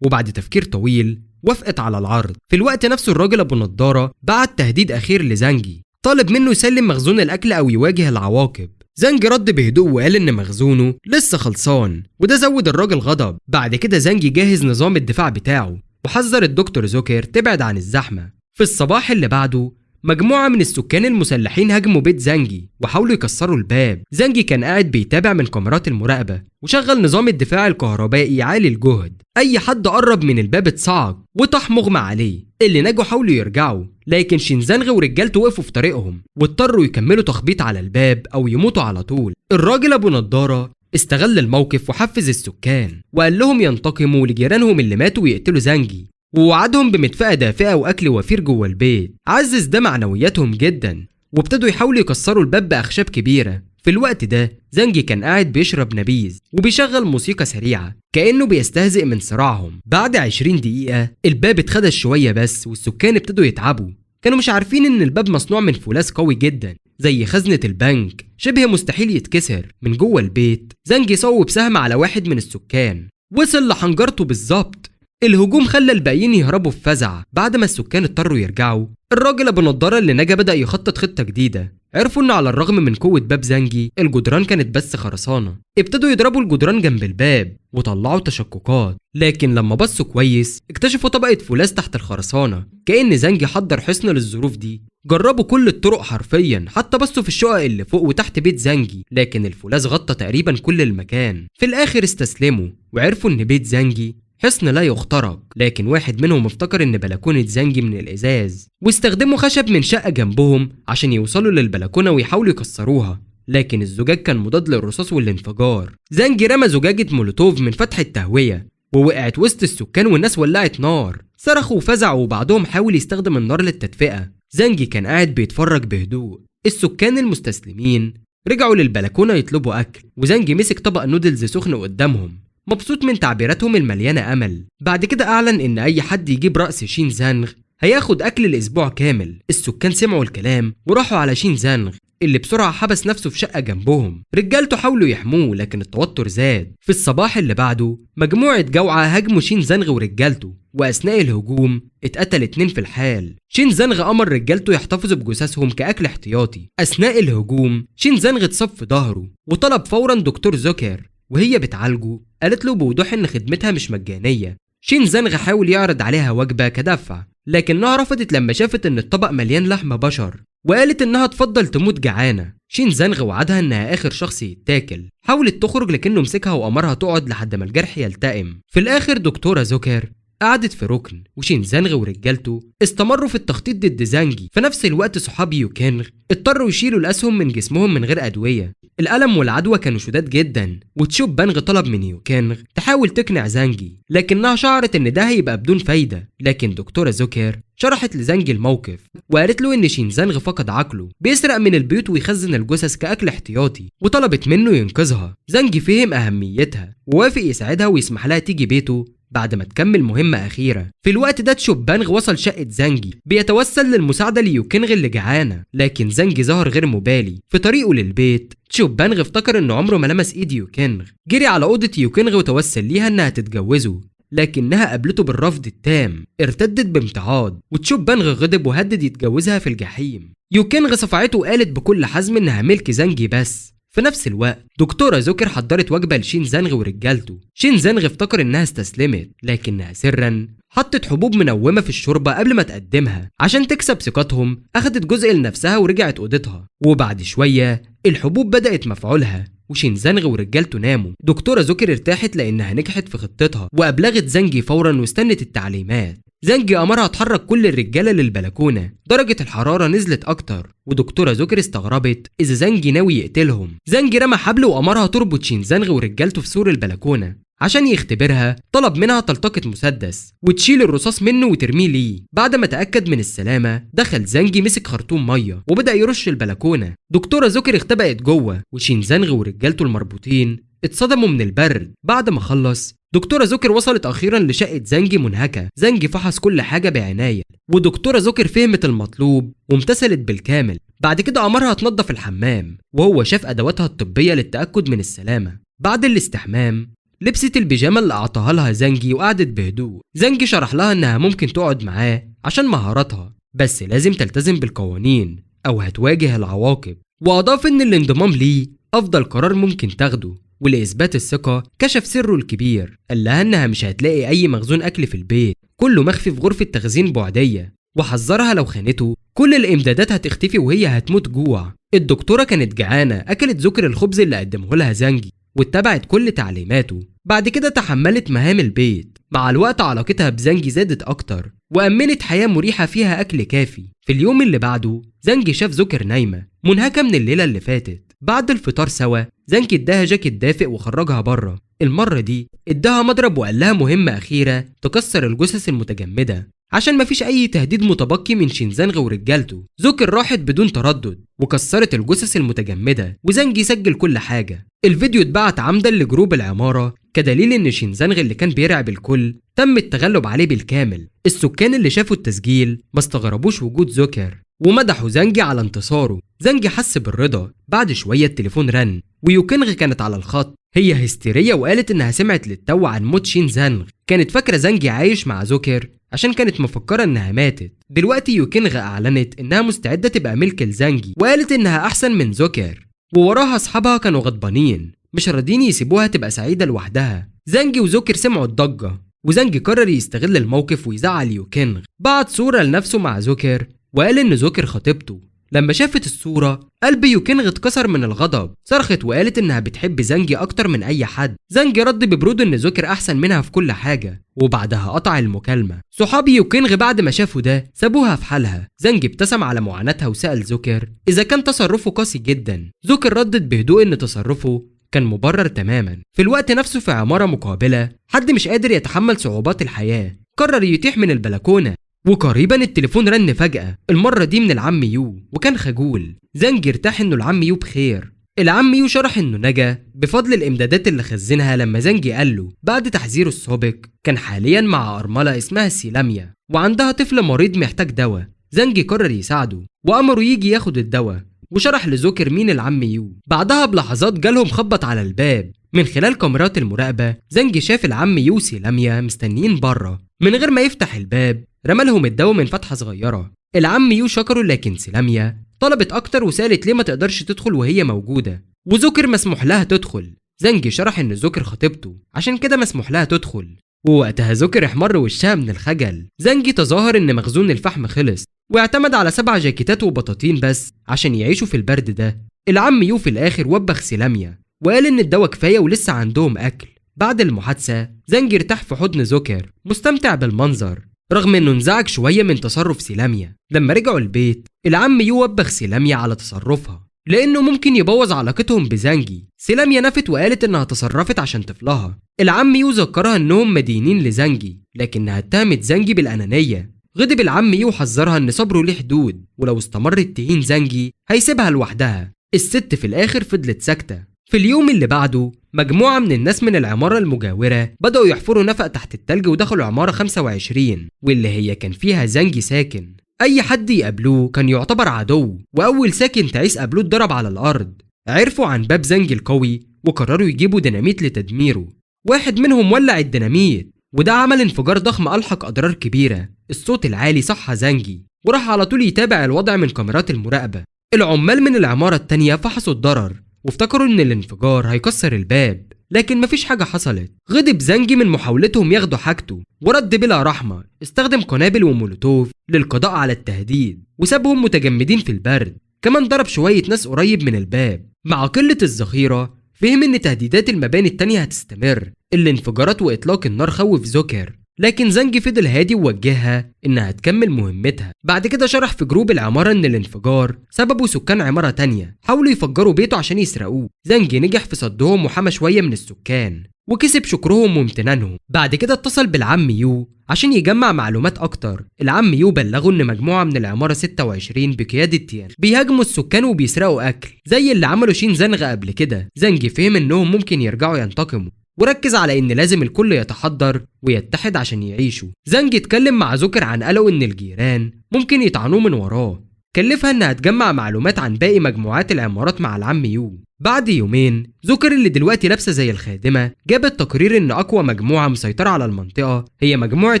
وبعد تفكير طويل وافقت على العرض. في الوقت نفسه الراجل أبو نضارة بعت تهديد أخير لزانجي، طالب منه يسلم مخزون الأكل أو يواجه العواقب. زانج رد بهدوء وقال إن مخزونه لسه خلصان، وده زود الراجل غضب. بعد كده زانجي جهز نظام الدفاع بتاعه وحذر الدكتور زوكر تبعد عن الزحمة. في الصباح اللي بعده مجموعة من السكان المسلحين هاجموا بيت زانجي وحاولوا يكسروا الباب. زانجي كان قاعد بيتابع من كاميرات المراقبة وشغل نظام الدفاع الكهربائي عالي الجهد. أي حد قرب من الباب اتصعق وطاح مغمى عليه. اللي نجوا حاولوا يرجعوا، لكن شينزانغ ورجالته وقفوا في طريقهم واضطروا يكملوا تخبيط على الباب أو يموتوا على طول. الراجل أبو نضارة استغل الموقف وحفز السكان وقال لهم ينتقموا لجيرانهم اللي ماتوا ويقتلوا زانجي، ووعدهم بمدفأة دافئة وأكل وفير جوه البيت. عزز ده معنوياتهم جدا، وابتدوا يحاولوا يكسروا الباب بأخشاب كبيرة. في الوقت ده زانجي كان قاعد بيشرب نبيذ وبيشغل موسيقى سريعة كأنه بيستهزئ من صراعهم. بعد 20 دقيقة الباب اتخدش شوية بس، والسكان ابتدوا يتعبوا. كانوا مش عارفين إن الباب مصنوع من فولاذ قوي جدا زي خزنة البنك، شبه مستحيل يتكسر. من جوه البيت زانجي صوب سهم على واحد من السكان، وصل لحنجرته بالظبط. الهجوم خلى الباقيين يهربوا في فزع. بعد ما السكان اضطروا يرجعوا، الراجل ابو نضاره اللي نجا بدأ يخطط خطة جديدة. عرفوا ان على الرغم من قوة باب زانجي الجدران كانت بس خرسانة. ابتدوا يضربوا الجدران جنب الباب وطلعوا تشققات، لكن لما بصوا كويس اكتشفوا طبقة فولاذ تحت الخرسانة. كأن زانجي حضر حصن للظروف دي. جربوا كل الطرق حرفيا، حتى بصوا في الشقق اللي فوق وتحت بيت زانجي، لكن الفولاذ غطى تقريبا كل المكان. في الاخر استسلموا وعرفوا ان بيت زانجي حصن لا يخترق. لكن واحد منهم افتكر ان بلكونة زانجي من الازاز، واستخدموا خشب من شقة جنبهم عشان يوصلوا للبلكونة ويحاولوا يكسروها، لكن الزجاج كان مضاد للرصاص والانفجار. زانجي رمى زجاجة مولوتوف من فتح التهوية ووقعت وسط السكان، والناس ولعت نار، صرخوا وفزعوا، وبعضهم حاول يستخدم النار للتدفئة. زانجي كان قاعد بيتفرج بهدوء. السكان المستسلمين رجعوا للبلكونة يطلبوا أكل، وزانجي مسك طبق نودلز سخن قدامهم مبسوط من تعبيراتهم المليانة أمل. بعد كده أعلن إن أي حد يجيب رأس شينزانغ هياخد أكل الأسبوع كامل. السكان سمعوا الكلام وراحوا على شينزانغ اللي بسرعة حبس نفسه في شقة جنبهم. رجالته حاولوا يحموه لكن التوتر زاد. في الصباح اللي بعده مجموعة جوعة هاجموا شينزانغ ورجالته، وأثناء الهجوم اتقتل 2 في الحال. شينزانغ أمر رجالته يحتفظوا بجثثهم كأكل احتياطي. أثناء الهجوم شينزانغ اتصاب في ظهره وطلب فورا دكتور زوكر، وهي بتعالجه قالت له بوضوح ان خدمتها مش مجانيه. شينزانغ حاول يعرض عليها وجبه كدفع، لكنها رفضت لما شافت ان الطبق مليان لحم بشر، وقالت انها تفضل تموت جعانه. شينزانغ وعدها انها اخر شخص يتاكل. حاولت تخرج لكنه مسكها وامرها تقعد لحد ما الجرح يلتئم. في الاخر دكتوره زوكر قعدت في ركن، وشينزانغ ورجالته استمروا في التخطيط ضد زانجي. في نفس الوقت صحاب يوكينغ اضطروا يشيلوا الاسهم من جسمهم من غير ادويه. الألم والعدوى كانوا شداد جدا، وتشوب بانغ طلب من يوكينغ تحاول تقنع زانجي، لكنها شعرت ان ده هيبقى بدون فايدة. لكن دكتورة زوكر شرحت لزانجي الموقف وقالت له ان شينزانغ فقد عقله، بيسرق من البيوت ويخزن الجثث كأكل احتياطي، وطلبت منه ينقذها. زانجي فهم أهميتها ووافق يساعدها ويسمح لها تيجي بيته بعد ما تكمل مهمة أخيرة. في الوقت ده تشوب بانغ وصل شقة زانجي بيتوسل للمساعدة ليوكينغ اللي جعانة، لكن زانجي ظهر غير مبالي. في طريقه للبيت تشوب بانغ افتكر انه عمره ما لمس ايد يوكينغ، جري على أوضة يوكينغ وتوسل ليها انها تتجوزه، لكنها قابلته بالرفض التام. ارتدت بامتعاض، وتشوب بانغ غضب وهدد يتجوزها في الجحيم. يوكينغ صفعته وقالت بكل حزم انها ملك زانجي بس. في نفس الوقت دكتورة زوكر حضرت وجبة لشينزانغ ورجالته. شينزانغ افتكر انها استسلمت، لكنها سرا حطت حبوب منومة في الشوربة قبل ما تقدمها عشان تكسب ثقتهم. أخدت جزء لنفسها ورجعت أوضتها، وبعد شوية الحبوب بدأت مفعولها وشينزانغ ورجالته ناموا. دكتورة زوكر ارتاحت لأنها نجحت في خطتها وأبلغت زانجي فورا واستنت التعليمات. زانجي أمرها تحرك كل الرجالة للبلكونة. درجة الحرارة نزلت أكتر ودكتورة زوكر استغربت إذا زانجي ناوي يقتلهم. زانجي رمى حبل وأمرها تربط شينزانغ ورجالته في سور البلكونة عشان يختبرها. طلب منها تلتقط مسدس وتشيل الرصاص منه وترميه ليه. بعد ما تأكد من السلامة دخل زانجي مسك خرطوم مية وبدأ يرش البلكونة. دكتورة زوكر اختبأت جوه وشينزانغ ورجالته المربوطين اتصدموا من البرد. بعد ما خلص دكتورة زوكر وصلت أخيرا لشقة زانجي منهكة. زانجي فحص كل حاجة بعناية ودكتورة زوكر فهمت المطلوب وامتثلت بالكامل. بعد كده أمرها تنظف الحمام وهو شاف أدواتها الطبية للتأكد من السلامة. بعد الاستحمام لبست البيجامة اللي أعطاها لها زانجي وقعدت بهدوء. زانجي شرح لها إنها ممكن تقعد معاه عشان مهاراتها بس لازم تلتزم بالقوانين أو هتواجه العواقب، وأضاف إن الانضمام ليه أفضل قرار ممكن تاخده. ولإثبات الثقة كشف سره الكبير، قال لها إنها مش هتلاقي أي مخزون أكل في البيت، كله مخفي في غرفة تخزين بعدية، وحذرها لو خانته كل الإمدادات هتختفي وهي هتموت جوع. الدكتورة كانت جعانة، أكلت زوكر الخبز اللي قدمه لها زانجي واتبعت كل تعليماته. بعد كده تحملت مهام البيت. مع الوقت علاقتها بزانجي زادت أكتر وأمنت حياة مريحة فيها أكل كافي. في اليوم اللي بعده زانجي شاف زوكر نايمة منهكة من الليلة اللي فاتت. بعد الفطار سوا زانجي اداها جاكيت دافئ وخرجها بره. المرة دي اداها مضرب وقال لها مهمة أخيرة تكسر الجثث المتجمدة عشان مفيش أي تهديد متبقي من شينزانغ ورجالته. زوكر راحت بدون تردد وكسرت الجثث المتجمدة وزانجي سجل كل حاجة. الفيديو اتبعت عمدا لجروب العمارة كدليل إن شينزانغ اللي كان بيرعب الكل تم التغلب عليه بالكامل. السكان اللي شافوا التسجيل ما استغربوش وجود زوكر ومدحوا زانجي على انتصاره. زانجي حس بالرضا. بعد شوية التليفون رن ويوكينغ كانت على الخط. هي هستيرية وقالت إنها سمعت للتو عن موت شينزانغ. كانت فاكرة زانجي عايش مع زوكر عشان كانت مفكرة إنها ماتت. دلوقتي يوكينغ أعلنت إنها مستعدة تبقى ملك لزانجي وقالت إنها أحسن من زوكر، ووراها أصحابها كانوا غضبانين مش راضيين يسيبوها تبقى سعيدة لوحدها. زانجي وزوكر سمعوا الضجة وزانجي قرر يستغل الموقف ويزعل يوكينغ. بعت صورة لنفسه مع زوكر وقال إن زوكر خطيبته. لما شافت الصورة قلب يوكينغ اتكسر من الغضب. صرخت وقالت إنها بتحب زانجي أكتر من أي حد. زانجي رد ببرود إن زوكر أحسن منها في كل حاجة وبعدها قطع المكالمة. صحاب يوكينغ بعد ما شافوا ده سابوها في حالها. زانجي ابتسم على معاناتها وسأل زوكر إذا كان تصرفه قاسي جدا. زوكر ردت بهدوء إن تصرفه كان مبرر تماما. في الوقت نفسه في عمارة مقابلة حد مش قادر يتحمل صعوبات الحياة قرر يطيح من البلكونة، وقريبا التليفون رن فجأة. المرة دي من العم يو وكان خجول. زانجي ارتاح انه العم يو بخير. العم يو شرح انه نجا بفضل الامدادات اللي خزنها لما زانجي قال له بعد تحذيره السابق كان حاليا مع أرملة اسمها سيلاميا وعندها طفل مريض محتاج دواء. زانجي قرر يساعده وأمره يجي ياخد الدواء وشرح لزوكر مين العم يو. بعدها بلحظات جالهم خبط على الباب. من خلال كاميرات المراقبة زانجي شاف العم يو وسيلاميا مستنيين بره. من غير ما يفتح الباب رمالهم الدواء من فتحة صغيرة. العم يو شكره لكن سيلاميا طلبت أكتر وسألت ليه ما تقدرش تدخل وهي موجودة وزوكر مسموح لها تدخل. زانجي شرح إن زوكر خطيبته عشان كده مسموح لها تدخل، ووقتها زوكر احمر وشها من الخجل. زانجي تظاهر إن مخزون الفحم خلص واعتمد على 7 جاكيتات وبطاطين بس عشان يعيشوا في البرد ده. العم يو في الآخر وبخ سيلاميا وقال إن الدواء كفاية ولسه عندهم أكل. بعد المحادثة زانجي ارتاح في حضن زوكر مستمتع بالمنظر رغم إنه انزعج شوية من تصرف سيلاميا. لما رجعوا البيت العم يو وبخ سيلاميا على تصرفها لأنه ممكن يبوظ علاقتهم بزانجي. سيلاميا نفت وقالت إنها تصرفت عشان طفلها. العم يو ذكرها إنهم مدينين لزانجي لكنها اتهمت زانجي بالأنانية. غضب العم يو وحذرها إن صبره ليه حدود ولو استمرت تهين زانجي هيسيبها لوحدها. الست في الآخر فضلت ساكتة. في اليوم اللي بعده مجموعة من الناس من العمارة المجاورة بدأوا يحفروا نفق تحت التلج ودخلوا عمارة 25 واللي هي كان فيها زانجي ساكن. أي حد يقابلوه كان يعتبر عدو وأول ساكن تعيس قابلوه اتضرب على الأرض. عرفوا عن باب زانجي القوي وقرروا يجيبوا ديناميت لتدميره. واحد منهم ولع الديناميت وده عمل انفجار ضخم ألحق أضرار كبيرة. الصوت العالي صحى زانجي وراح على طول يتابع الوضع من كاميرات المراقبة. العمال من العمارة التانية فحصوا الضرر وافتكروا ان الانفجار هيكسر الباب لكن مفيش حاجة حصلت. غضب زنجي من محاولتهم ياخدوا حاجته ورد بلا رحمة، استخدم قنابل ومولوتوف للقضاء على التهديد وسابهم متجمدين في البرد. كمان ضرب شوية ناس قريب من الباب. مع قلة الذخيرة فهم ان تهديدات المباني التانية هتستمر. الانفجارات واطلاق النار خوف زوكر، لكن زنجي فضل هادي ووجهها انها تكمل مهمتها. بعد كده شرح في جروب العمارة ان الانفجار سببه سكان عمارة تانية حاولوا يفجروا بيته عشان يسرقوه. زنجي نجح في صدهم وحمى شوية من السكان وكسب شكرهم وامتنانهم. بعد كده اتصل بالعم يو عشان يجمع معلومات اكتر. العم يو بلغه ان مجموعة من العمارة 26 بقيادة تيان بيهاجموا السكان وبيسرقوا اكل زي اللي عملوا شين زنغ قبل كده. زنجي فهم انهم ممكن يرجعوا ينتقموا وركز على ان لازم الكل يتحضر ويتحد عشان يعيشوا. زنجي اتكلم مع زوكر عن قلقه ان الجيران ممكن يطعنوه من وراه. كلفها انها تجمع معلومات عن باقي مجموعات العمارات مع العم يو. بعد يومين زوكر اللي دلوقتي لابسه زي الخادمه جابت تقرير ان اقوى مجموعه مسيطره على المنطقه هي مجموعه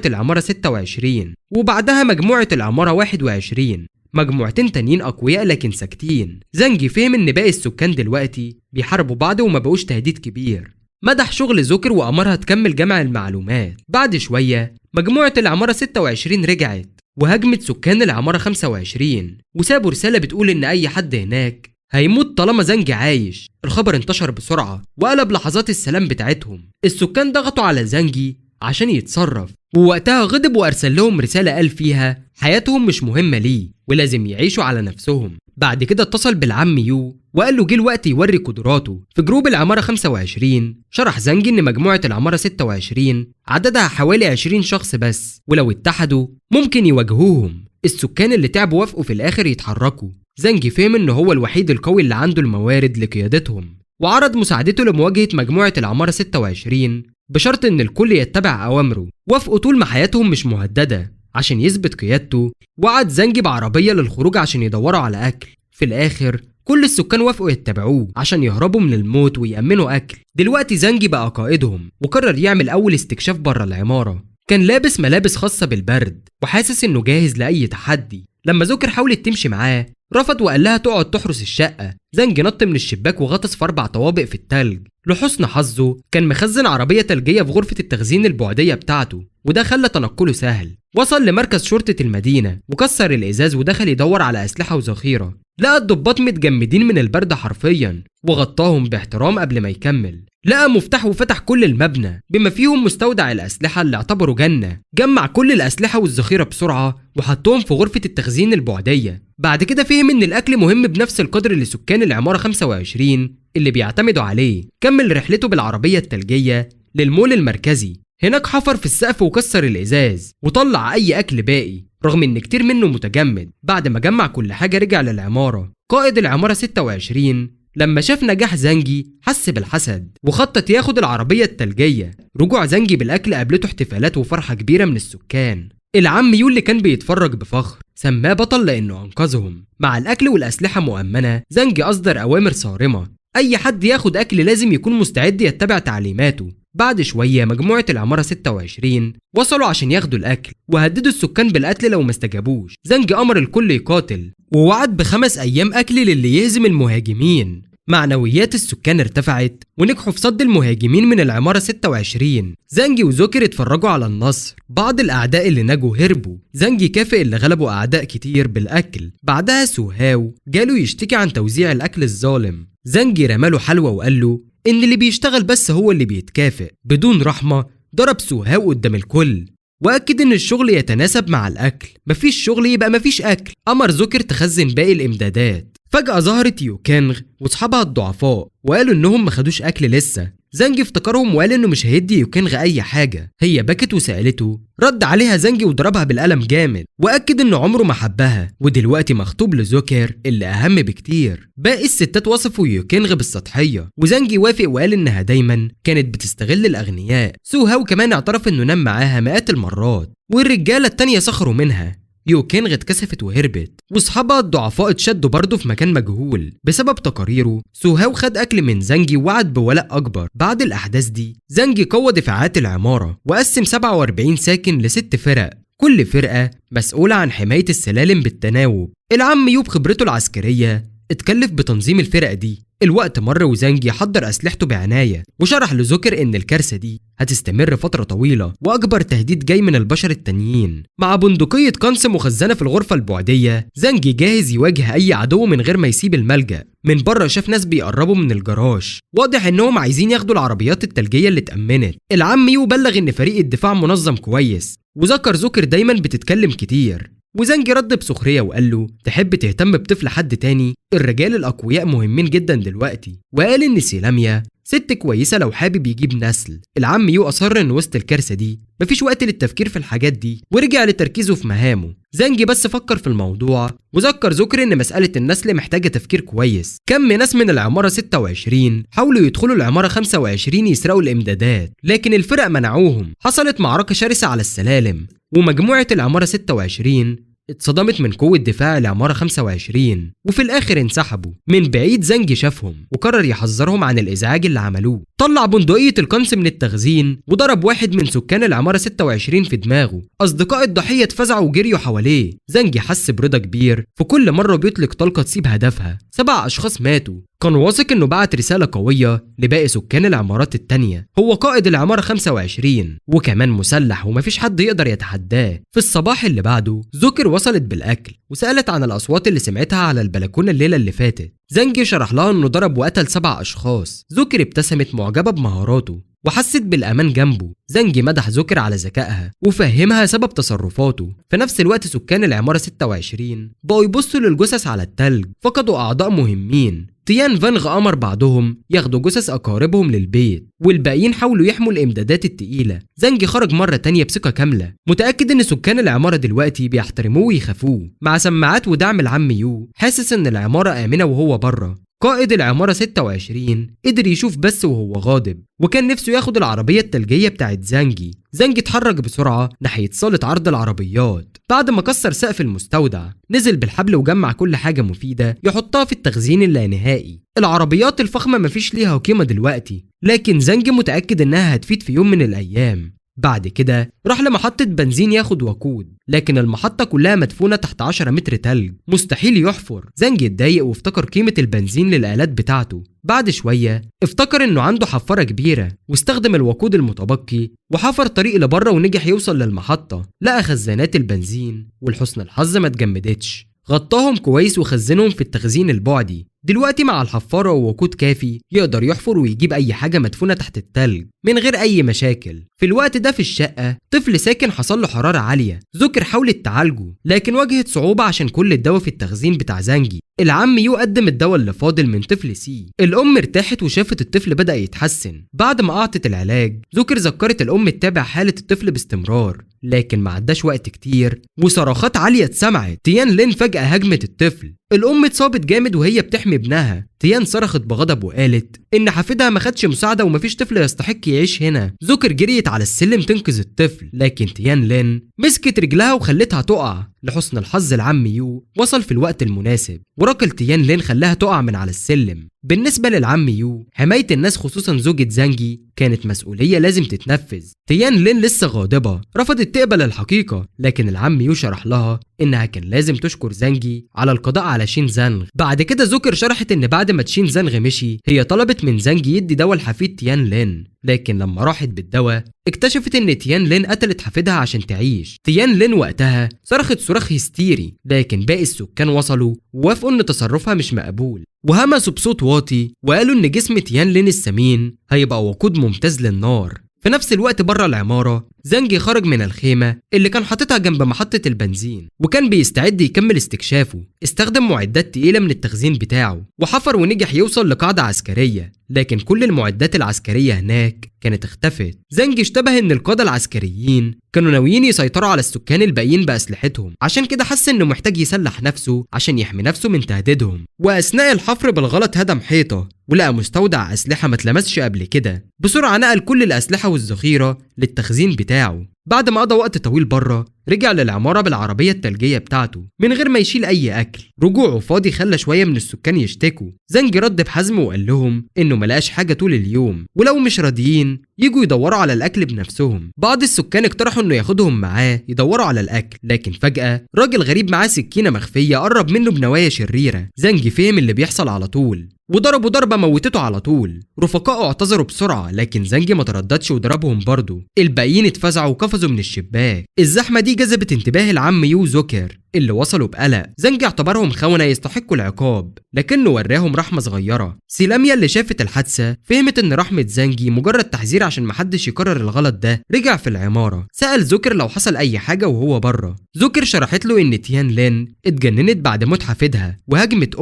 العماره 26 وبعدها مجموعه العماره 21. مجموعتين تانيين اقوياء لكن ساكتين. زنجي فهم ان باقي السكان دلوقتي بيحاربوا بعض وما بقوش تهديد كبير. مدح شغل زوكر وأمرها تكمل جمع المعلومات. بعد شوية مجموعة العمارة 26 رجعت وهاجمت سكان العمارة 25 وسابوا رسالة بتقول إن أي حد هناك هيموت طالما زنجي عايش. الخبر انتشر بسرعة وقلب لحظات السلام بتاعتهم. السكان ضغطوا على زنجي عشان يتصرف، ووقتها غضب وأرسل لهم رسالة قال فيها حياتهم مش مهمة ليه ولازم يعيشوا على نفسهم. بعد كده اتصل بالعم يو وقال له جه الوقت يوري قدراته. في جروب العمارة 25 شرح زنجي ان مجموعة العمارة 26 عددها حوالي 20 شخص بس، ولو اتحدوا ممكن يواجهوهم. السكان اللي تعبوا وافقوا في الاخر يتحركوا. زنجي فهم ان هو الوحيد القوي اللي عنده الموارد لقيادتهم وعرض مساعدته لمواجهة مجموعة العمارة 26 بشرط ان الكل يتبع اوامره. وافقوا طول ما حياتهم مش مهددة. عشان يثبت قيادته وعد زنجي بعربية للخروج عشان يدوروا على أكل. في الآخر كل السكان وافقوا يتبعوه عشان يهربوا من الموت ويأمنوا أكل. دلوقتي زنجي بقى قائدهم وقرر يعمل أول استكشاف بره العمارة. كان لابس ملابس خاصة بالبرد وحاسس إنه جاهز لأي تحدي. لما زوكر حاولت تمشي معاه رفض وقال لها تقعد تحرس الشقة. زنجي نط من الشباك وغطس في 4 طوابق في التلج. لحسن حظه كان مخزن عربية تلجية في غرفة التخزين البعدية بتاعته وده خلى تنقله سهل. وصل لمركز شرطة المدينة وكسر الإزاز ودخل يدور على أسلحة وذخيرة. لقى الضباط متجمدين من البرد حرفيا وغطاهم باحترام قبل ما يكمل. لقى مفتاح وفتح كل المبنى بما فيهم مستودع الأسلحة اللي اعتبره جنة. جمع كل الأسلحة والذخيرة بسرعة وحطهم في غرفة التخزين البعدية. بعد كده فهم إن الأكل مهم بنفس القدر لسكان العمارة 25 اللي بيعتمدوا عليه. كمل رحلته بالعربية التلجية للمول المركزي. هناك حفر في السقف وكسر الإزاز وطلع أي أكل باقي رغم إن كتير منه متجمد. بعد ما جمع كل حاجة رجع للعمارة. قائد العمارة 26 لما شاف نجاح زنجي حس بالحسد وخطط ياخد العربية التلجية. رجوع زنجي بالأكل قابلته احتفالات وفرحة كبيرة من السكان. العم يو اللي كان بيتفرج بفخر سماه بطل لأنه أنقذهم. مع الأكل والأسلحة مؤمنة زنجي أصدر أوامر صارمة. أي حد ياخد أكل لازم يكون مستعد يتبع تعليماته. بعد شوية مجموعة العمارة 26 وصلوا عشان ياخدوا الأكل وهددوا السكان بالقتل لو ما استجابوش. زنجي أمر الكل يقاتل ووعد ب5 أيام أكل للي يهزم المهاجمين. معنويات السكان ارتفعت ونجحوا في صد المهاجمين من العمارة 26. زنجي وزوكر اتفرجوا على النصر. بعض الأعداء اللي نجوا هربوا. زنجي كافئ اللي غلبوا أعداء كتير بالأكل. بعدها سوهاو جاله يشتكي عن توزيع الأكل الظالم. زنجي رماله حلوى وقال له إن اللي بيشتغل بس هو اللي بيتكافئ. بدون رحمة ضرب سوهاو قدام الكل وأكد إن الشغل يتناسب مع الأكل. مفيش شغل يبقى مفيش أكل. أمر زوكر تخزن باقي الإمدادات. فجأة ظهرت يوكينغ وصحابها الضعفاء وقالوا إنهم ما خدوش أكل لسه. زنجي افتكرهم وقال إنه مش هيدي يوكينغ أي حاجة. هي بكت وسألته. رد عليها زنجي وضربها بالقلم جامد وأكد إنه عمره ما حبها ودلوقتي مخطوب لزوكر اللي أهم بكتير. باقي الستات وصفوا يوكينغ بالسطحية وزنجي وافق وقال إنها دايما كانت بتستغل الأغنياء. سوهاو كمان اعترف إنه نام معاها مئات المرات والرجالة التانية سخروا منها. يوكينغ اتكسفت وهربت واصحابها الضعفاء اتشدوا برضه في مكان مجهول. بسبب تقاريره سوهاو خد اكل من زنجي ووعد بولاء اكبر. بعد الاحداث دي زنجي قوى دفاعات العماره وقسم 47 ساكن ل6 فرق، كل فرقه مسؤوله عن حمايه السلالم بالتناوب. العم يو بخبرته العسكريه اتكلف بتنظيم الفرق دي. الوقت مر وزانجي حضر أسلحته بعناية وشرح لزوكر إن الكارثة دي هتستمر فترة طويلة وأكبر تهديد جاي من البشر التانيين. مع بندقية قنص مخزنة في الغرفة البعدية، زانجي جاهز يواجه أي عدو من غير ما يسيب الملجأ. من بره شاف ناس بيقربوا من الجراج، واضح إنهم عايزين ياخدوا العربيات التلجية اللي اتأمنت. العم يو بلغ إن فريق الدفاع منظم كويس، وذكر زوكر دايما بتتكلم كتير. وزانجي رد بسخرية وقال له تحب تهتم بطفل حد تاني؟ الرجال الأقوياء مهمين جدا دلوقتي. وقال إن سيلاميا ست كويسة لو حابب يجيب نسل. العم يو أصر إن وسط الكارثة دي مفيش وقت للتفكير في الحاجات دي، ورجع لتركيزه في مهامه. زانجي بس فكر في الموضوع وذكر زوكر إن مسألة النسل محتاجة تفكير كويس. كم ناس من العمارة 26 حاولوا يدخلوا العمارة 25 يسرقوا الإمدادات، لكن الفرق منعوهم. حصلت معركة شرسة على السلالم، ومجموعة العمارة 26 اتصدمت من قوة دفاع العمارة 25، وفي الآخر انسحبوا. من بعيد زانجي شافهم وقرر يحذرهم عن الإزعاج اللي عملوه. طلع بندقية القنص من التخزين وضرب واحد من سكان العمارة 26 في دماغه. أصدقاء الضحية اتفزعوا وجريوا حواليه. زانجي حس برضا كبير، في كل مرة بيطلق طلقة تسيب هدفها. 7 أشخاص ماتوا. كان واثق إنه بعت رسالة قوية لباقي سكان العمارات التانية. هو قائد العمارة 25 وكمان مسلح ومفيش حد يقدر يتحداه. في الصباح اللي بعده زوكر وصلت بالأكل وسألت عن الأصوات اللي سمعتها على البلكونة الليلة اللي فاتت. زانجي شرح لها إنه ضرب وقتل 7 أشخاص. زوكر ابتسمت معجبة بمهاراته وحست بالأمان جنبه. زانجي مدح زوكر على ذكائها وفهمها سبب تصرفاته. في نفس الوقت سكان العمارة 26 بقوا يبصوا للجثث على التلج، فقدوا أعضاء مهمين. تيان فانغ أمر بعضهم ياخدوا جثث أقاربهم للبيت، والباقيين حاولوا يحموا الإمدادات التقيلة. زانجي خرج مرة تانية بثقة كاملة، متأكد إن سكان العمارة دلوقتي بيحترموه ويخافوه. مع سماعات ودعم العم يو حاسس إن العمارة آمنة وهو بره. قائد العمارة 26 قدر يشوف بس وهو غاضب، وكان نفسه ياخد العربية التلجية بتاعت زانجي. زانجي اتحرك بسرعة ناحية صالة عرض العربيات. بعد ما كسر سقف المستودع نزل بالحبل وجمع كل حاجة مفيدة يحطها في التخزين اللانهائي. العربيات الفخمة مفيش ليها قيمة دلوقتي، لكن زانجي متأكد إنها هتفيد في يوم من الأيام. بعد كده راح لمحطة بنزين ياخد وقود، لكن المحطة كلها مدفونة تحت 10 متر تلج، مستحيل يحفر. زانجي اتضايق وافتكر قيمة البنزين للآلات بتاعته. بعد شوية افتكر انه عنده حفارة كبيرة واستخدم الوقود المتبقي وحفر طريق لبره ونجح يوصل للمحطة. لقى خزانات البنزين ولحسن الحظ ما اتجمدتش، غطاهم كويس وخزنهم في التخزين البعدي. دلوقتي مع الحفارة ووقود كافي يقدر يحفر ويجيب أي حاجة مدفونة تحت التلج من غير أي مشاكل. في الوقت ده في الشقة طفل ساكن حصل له حرارة عالية. زوكر حاولت تعالجه لكن واجهت صعوبة عشان كل الدواء في التخزين بتاع زانجي. العم يو قدم الدواء اللي فاضل من طفل سي. الأم ارتاحت وشافت الطفل بدأ يتحسن. بعد ما أعطت العلاج زوكر ذكرت الأم تتابع حالة الطفل باستمرار، لكن ما عداش وقت كتير وصراخات عالية اتسمعت. تيان لين فجأة هاجمت الطفل. الأم اتصابت جامد وهي بتحمي ابنها. تيان صرخت بغضب وقالت إن حفيدها ما خدش مساعدة ومفيش طفل يستحق يعيش هنا. زوكر جريت على السلم تنقذ الطفل، لكن تيان لين مسكت رجلها وخلتها تقع. لحسن الحظ العم يو وصل في الوقت المناسب وركل تيان لين خلاها تقع من على السلم. بالنسبة للعم يو حماية الناس خصوصا زوجة زانجي كانت مسؤولية لازم تتنفذ. تيان لين لسه غاضبة رفضت تقبل الحقيقة، لكن العم يو شرح لها إنها كان لازم تشكر زانجي على القضاء على شين زانغ. بعد كده زوكر شرحت إن بعد ما تشين زانغ مشي هي طلبت من زانجي يدي دواء لحفيد تيان لين، لكن لما راحت بالدواء اكتشفت ان تيان لين قتلت حفيدها عشان تعيش. تيان لين وقتها صرخت صراخ هستيري، لكن باقي السكان وصلوا ووافقوا ان تصرفها مش مقبول وهمسوا بصوت واطي وقالوا ان جسم تيان لين السمين هيبقى وقود ممتاز للنار. في نفس الوقت بره العمارة زانجي خرج من الخيمة اللي كان حاططها جنب محطة البنزين وكان بيستعد يكمل استكشافه. استخدم معدات تقيلة من التخزين بتاعه وحفر ونجح يوصل لقاعدة عسكرية، لكن كل المعدات العسكرية هناك كانت اختفت. زانجي اشتبه ان القادة العسكريين كانوا ناويين يسيطروا على السكان الباقيين بأسلحتهم، عشان كده حس انه محتاج يسلح نفسه عشان يحمي نفسه من تهديدهم. واثناء الحفر بالغلط هدم حيطة ولقى مستودع أسلحة ما اتلمسش قبل كده. بسرعة نقل كل الأسلحة والذخيرة للتخزين بتاعه. بعد ما قضى وقت طويل بره رجع للعمارة بالعربية التلجية بتاعته من غير ما يشيل أي أكل. رجوعه فاضي خلى شوية من السكان يشتكوا. زانجي رد بحزم وقال لهم إنه ملقاش حاجة طول اليوم ولو مش راضيين يجوا يدوروا على الأكل بنفسهم. بعض السكان اقترحوا إنه ياخدهم معاه يدوروا على الأكل، لكن فجأة راجل غريب معاه سكينة مخفية قرب منه بنوايا شريرة. زانجي فهم اللي بيحصل على طول وضربوا ضربة موتته على طول. رفقائه اعتذروا بسرعة لكن زانجي ما ترددش وضربهم برضه. الباقيين اتفزعوا وقفزوا من الشباك. الزحمة دي جذبت انتباه العم يو زوكر اللي وصلوا بقلق. زانجي اعتبرهم خونة يستحقوا العقاب لكنه وراهم رحمة صغيرة. سيلاميا اللي شافت الحادثة فهمت ان رحمة زانجي مجرد تحذير عشان محدش يكرر الغلط ده. رجع في العمارة سأل زوكر لو حصل اي حاجة وهو بره. زوكر شرحت له ان تيان لين اتجننت بعد موت حفيدها وهاجمت